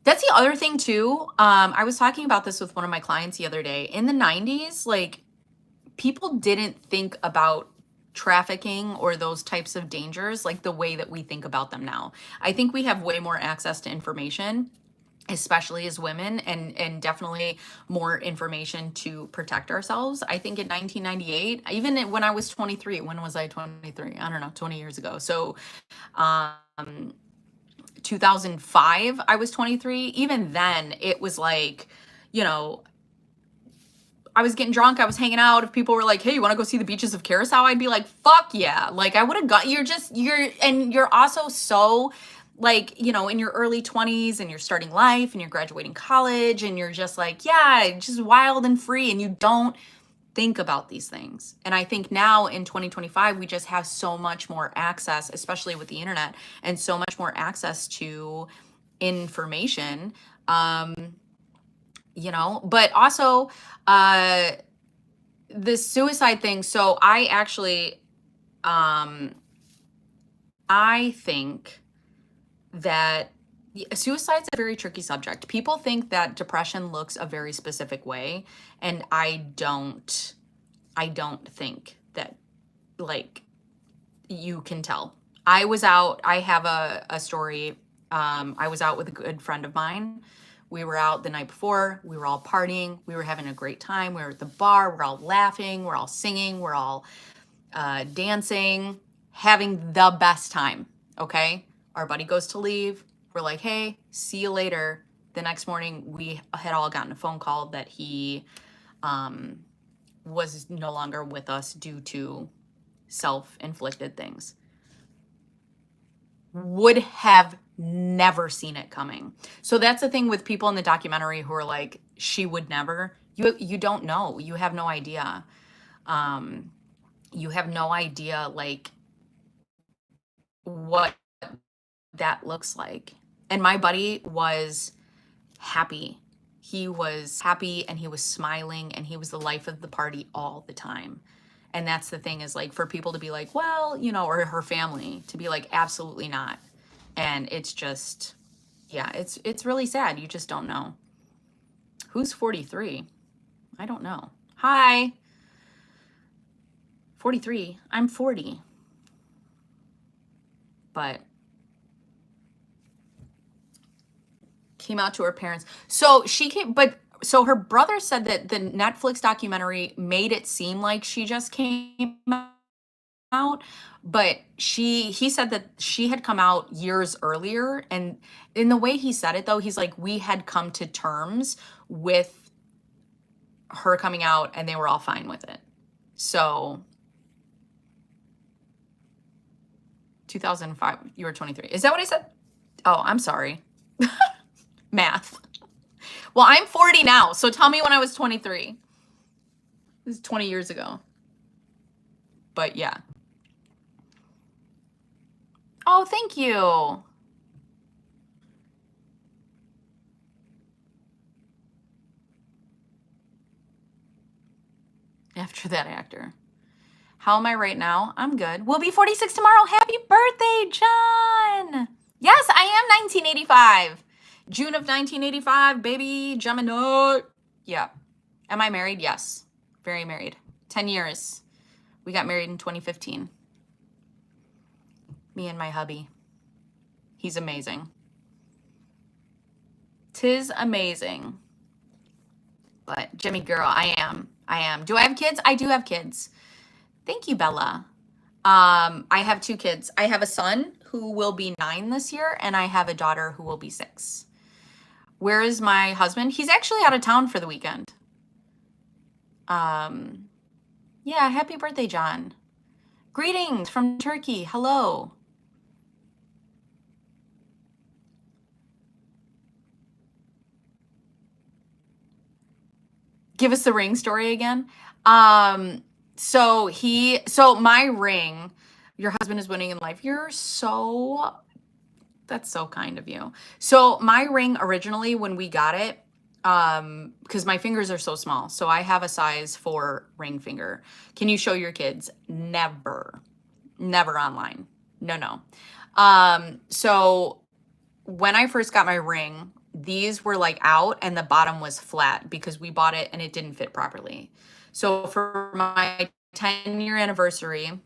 that's the other thing too. I was talking about this with one of my clients the other day. In the 90s, like, people didn't think about trafficking or those types of dangers like the way that we think about them now. I think we have way more access to information, especially as women, and definitely more information to protect ourselves. I think in 1998, even when I was 23, when was I 23? I don't know, 20 years ago. So 2005, I was 23. Even then, it was like, you know, I was getting drunk, I was hanging out. If people were like, hey, you want to go see the beaches of Curacao? I'd be like, fuck yeah. Like, I would have got, you're also so, like, you know, in your early 20s and you're starting life and you're graduating college and you're just like, yeah, just wild and free, and you don't think about these things. And I think now in 2025, we just have so much more access, especially with the internet, and so much more access to information. You know, but also the suicide thing. So I actually, I think that suicide's a very tricky subject. People think that depression looks a very specific way, and I don't think that, like, you can tell. I was out, I have a story. I was out with a good friend of mine. We were out the night before. We were all partying. We were having a great time. We were at the bar. We're all laughing. We're all singing. We're all dancing, having the best time. Okay. Our buddy goes to leave. We're like, hey, see you later. The next morning, we had all gotten a phone call that he was no longer with us due to self-inflicted things. Would have never seen it coming. So that's the thing with people in the documentary who are like, she would never. You don't know. You have no idea. You have no idea, like, what that looks like. And my buddy was happy. He was happy and he was smiling and he was the life of the party all the time. And that's the thing, is like, for people to be like, well, you know, or her family to be like, absolutely not. And it's just, yeah, it's really sad. You just don't know. Who's 43? I don't know. Hi. 43. I'm 40. But came out to her parents. So she came, but so her brother said that the Netflix documentary made it seem like she just came out, but he said that she had come out years earlier. And in the way he said it, though, he's like, we had come to terms with her coming out and they were all fine with it. So 2005, you were 23. Is that what I said? Oh, I'm sorry. Math. Well, I'm 40 now, so tell me when I was 23. This is 20 years ago. But yeah. Oh, thank you. After that actor. How am I right now? I'm good. We'll be 46 tomorrow. Happy birthday, John. Yes, I am 1985. June of 1985, baby. Gemini. Yeah. Am I married? Yes. Very married. 10 years. We got married in 2015. Me and my hubby. He's amazing. 'Tis amazing. But Jimmy girl, I am. Do I have kids? I do have kids. Thank you, Bella. I have 2 kids. I have a son who will be 9 this year, and I have a daughter who will be 6. Where is my husband? He's actually out of town for the weekend. Yeah, happy birthday, John. Greetings from Turkey. Hello. Give us the ring story again. So my ring, your husband is winning in life. That's so kind of you. So my ring originally, when we got it, because my fingers are so small, so I have a size 4 ring finger. Can you show your kids? Never online. No. So when I first got my ring, these were like out and the bottom was flat because we bought it and it didn't fit properly. So for my 10-year anniversary,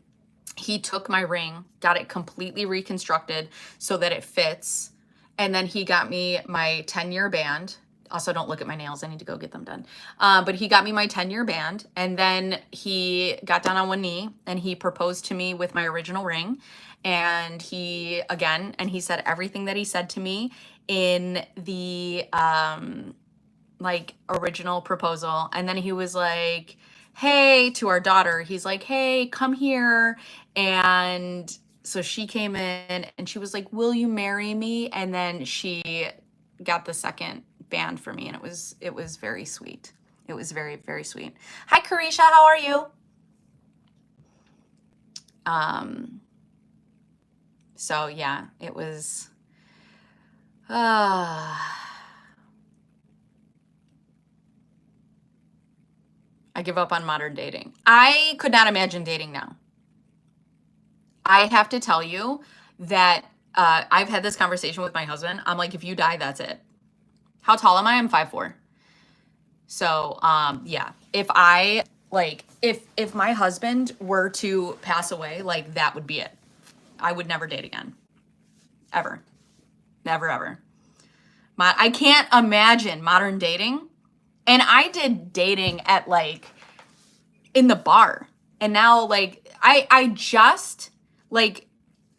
he took my ring, got it completely reconstructed so that it fits. And then he got me my 10-year band. Also, don't look at my nails. I need to go get them done. But he got me my 10-year band. And then he got down on one knee and he proposed to me with my original ring. And he said everything that he said to me in the original proposal. And then he was like, hey, to our daughter, he's like, hey, come here. And so she came in and she was like, will you marry me? And then she got the second band for me, and it was very sweet. It was very, very sweet. Hi, Carisha, how are you? So yeah, it was I give up on modern dating. I could not imagine dating now. I have to tell you that I've had this conversation with my husband. I'm like, if you die, that's it. How tall am I? I'm 5'4". So yeah, if my husband were to pass away, like that would be it. I would never date again. Ever. Never, ever. I can't imagine modern dating. And I did dating at in the bar. And now I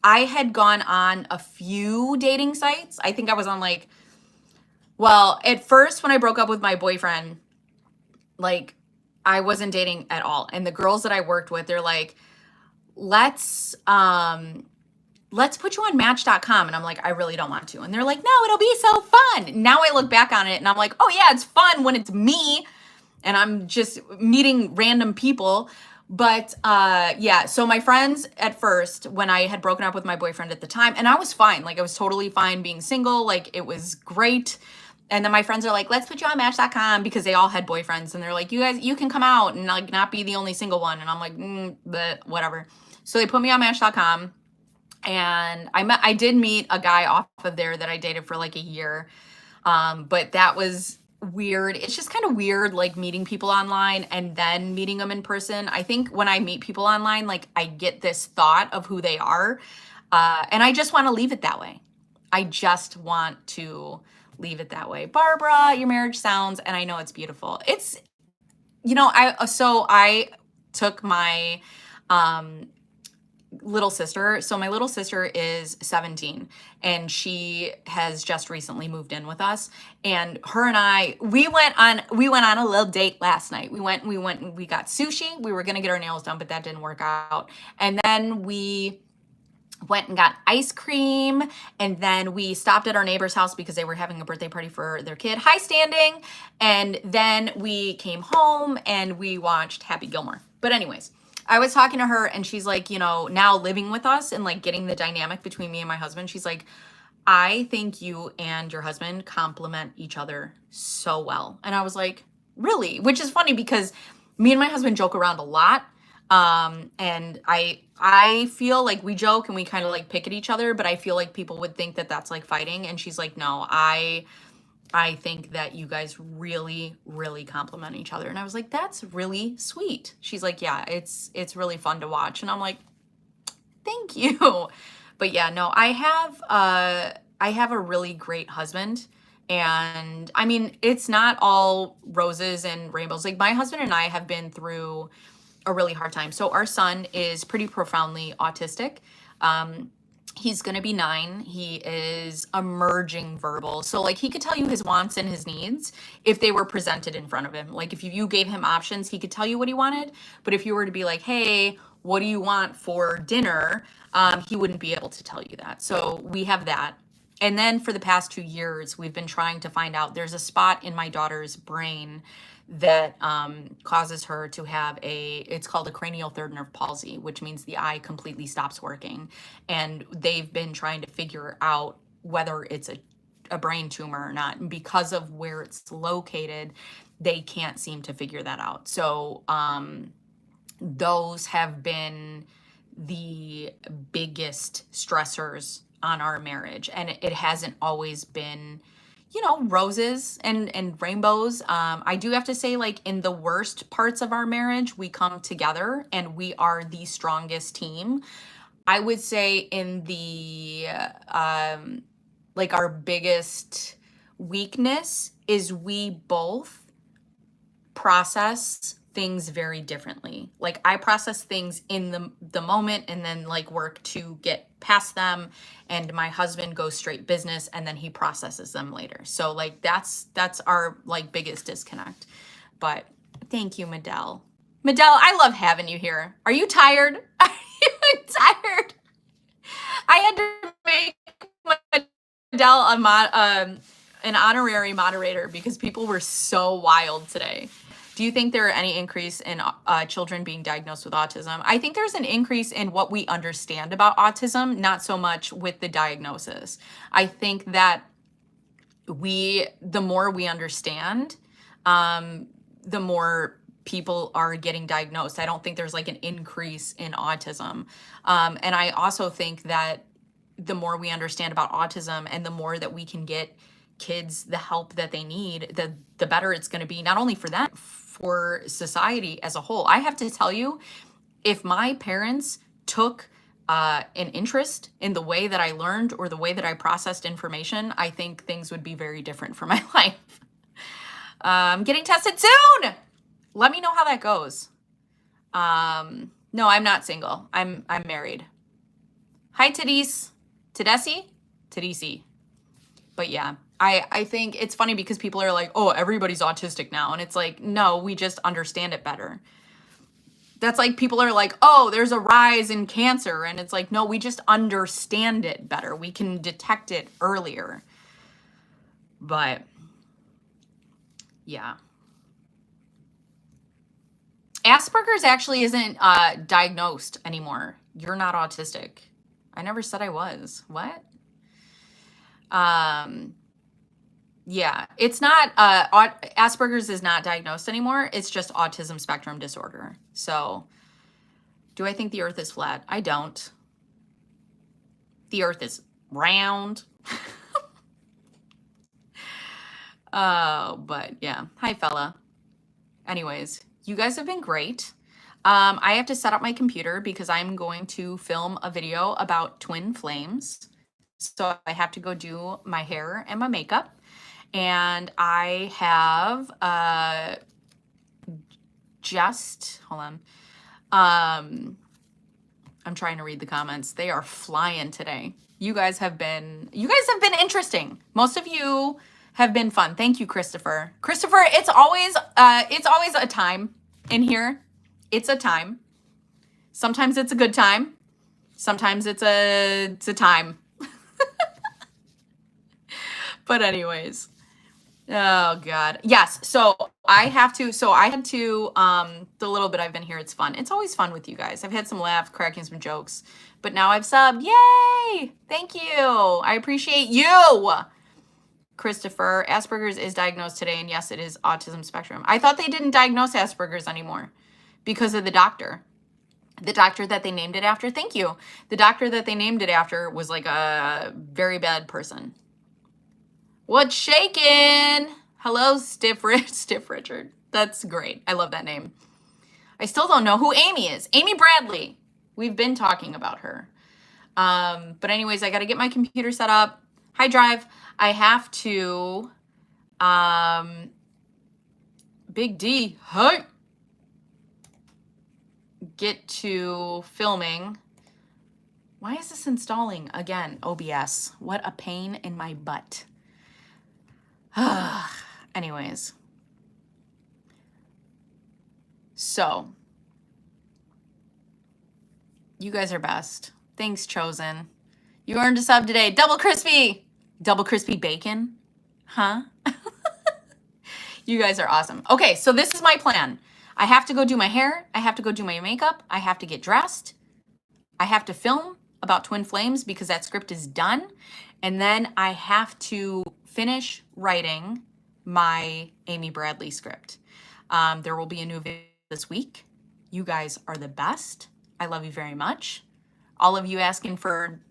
had gone on a few dating sites. I think I was on at first when I broke up with my boyfriend, I wasn't dating at all. And the girls that I worked with, they're like, let's put you on Match.com. And I'm like, I really don't want to. And they're like, no, it'll be so fun. Now I look back on it and I'm like, oh yeah, it's fun when it's me and I'm just meeting random people. But yeah, so my friends at first, when I had broken up with my boyfriend at the time, and I was fine, I was totally fine being single, it was great. And then my friends are like, let's put you on Match.com, because they all had boyfriends, and they're like, you can come out and not be the only single one. And I'm like, but whatever. So they put me on Match.com, and I did meet a guy off of there that I dated for a year. But that was weird. It's just kind of weird, meeting people online and then meeting them in person. I think when I meet people online, I get this thought of who they are. And I just want to leave it that way. Barbara, your marriage sounds, and I know it's beautiful. It's, I took my, little sister. So my little sister is 17 and she has just recently moved in with us. And her and I, we went on a little date last night. We got sushi. We were going to get our nails done, but that didn't work out. And then we went and got ice cream. And then we stopped at our neighbor's house because they were having a birthday party for their kid. Hi, Standing. And then we came home and we watched Happy Gilmore. But anyways, I was talking to her and she's like, you know, now living with us and like getting the dynamic between me and my husband, she's like, I think you and your husband complement each other so well. And I was like, really? Which is funny because me and my husband joke around a lot. And I feel like we joke and we kind of like pick at each other, but I feel like people would think that that's like fighting. And she's like, no, I think that you guys really, really complement each other. And I was like, that's really sweet. She's like, yeah, it's really fun to watch. And I'm like, thank you. But yeah, no, I have a really great husband. And I mean, it's not all roses and rainbows. Like my husband and I have been through a really hard time. So our son is pretty profoundly autistic. He's going to be 9. He is emerging verbal. So like he could tell you his wants and his needs if they were presented in front of him. Like if you gave him options, he could tell you what he wanted. But if you were to be like, hey, what do you want for dinner? He wouldn't be able to tell you that. So we have that. And then for the past 2 years, we've been trying to find out, there's a spot in my daughter's brain that causes her to have it's called a cranial third nerve palsy, which means the eye completely stops working. And they've been trying to figure out whether it's a brain tumor or not. And because of where it's located, they can't seem to figure that out. So those have been the biggest stressors on our marriage. And it hasn't always been, you know, roses and rainbows. I do have to say, like, in the worst parts of our marriage, we come together and we are the strongest team. I would say in the, like, our biggest weakness is we both process things very differently. Like I process things in the moment and then like work to get past them, and my husband goes straight business and then he processes them later. So like that's our like biggest disconnect. But thank you, Medell. Medell, I love having you here. Are you tired? Are you tired? I had to make Medell an honorary moderator because people were so wild today. Do you think there are any increase in children being diagnosed with autism? I think there's an increase in what we understand about autism, not so much with the diagnosis. I think that the more we understand, the more people are getting diagnosed. I don't think there's like an increase in autism. And I also think that the more we understand about autism and the more that we can get kids the help that they need, the better it's going to be, not only for them, for society as a whole. I have to tell you, if my parents took an interest in the way that I learned or the way that I processed information, I think things would be very different for my life. I'm getting tested soon. Let me know how that goes. No, I'm not single. I'm married. Hi, Tadisi. Tadisi. But yeah, I think it's funny because people are like, oh, everybody's autistic now. And it's like, no, we just understand it better. That's like people are like, oh, there's a rise in cancer. And it's like, no, we just understand it better. We can detect it earlier. But yeah. Asperger's actually isn't diagnosed anymore. You're not autistic. I never said I was. What? Yeah, it's not, Asperger's is not diagnosed anymore. It's just autism spectrum disorder. So do I think the earth is flat? I don't. The earth is round. But yeah. Hi, fella. Anyways, you guys have been great. I have to set up my computer because I'm going to film a video about twin flames. So I have to go do my hair and my makeup. And I have hold on. I'm trying to read the comments. They are flying today. You guys have been interesting. Most of you have been fun. Thank you, Christopher. Christopher, it's always a time in here. It's a time. Sometimes it's a good time. Sometimes it's a time. But anyways, Oh God. Yes. So I had to, the little bit I've been here, it's fun. It's always fun with you guys. I've had some laughs, cracking some jokes, but now I've subbed. Yay! Thank you. I appreciate you. Christopher, Asperger's is diagnosed today, and yes, it is autism spectrum. I thought they didn't diagnose Asperger's anymore because of the doctor. The doctor that they named it after, thank you. The doctor that they named it after was like a very bad person. What's shaking? Hello, Stiff Richard. That's great. I love that name. I still don't know who Amy is. Amy Bradley. We've been talking about her. But anyways, I got to get my computer set up. Hi, Drive. I have to, Big D, hi. Get to filming. Why is this installing again? OBS. What a pain in my butt. Anyways. So, you guys are best. Thanks, Chosen. You earned a sub today. Double crispy. Double crispy bacon. Huh? You guys are awesome. Okay, so this is my plan. I have to go do my hair. I have to go do my makeup. I have to get dressed. I have to film about Twin Flames because that script is done. And then I have to finish writing my Amy Bradley script. There will be a new video this week. You guys are the best. I love you very much. All of you asking for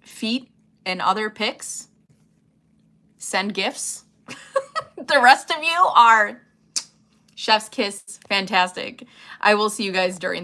feet and other pics, send gifts. The rest of you are chef's kiss, fantastic. I will see you guys during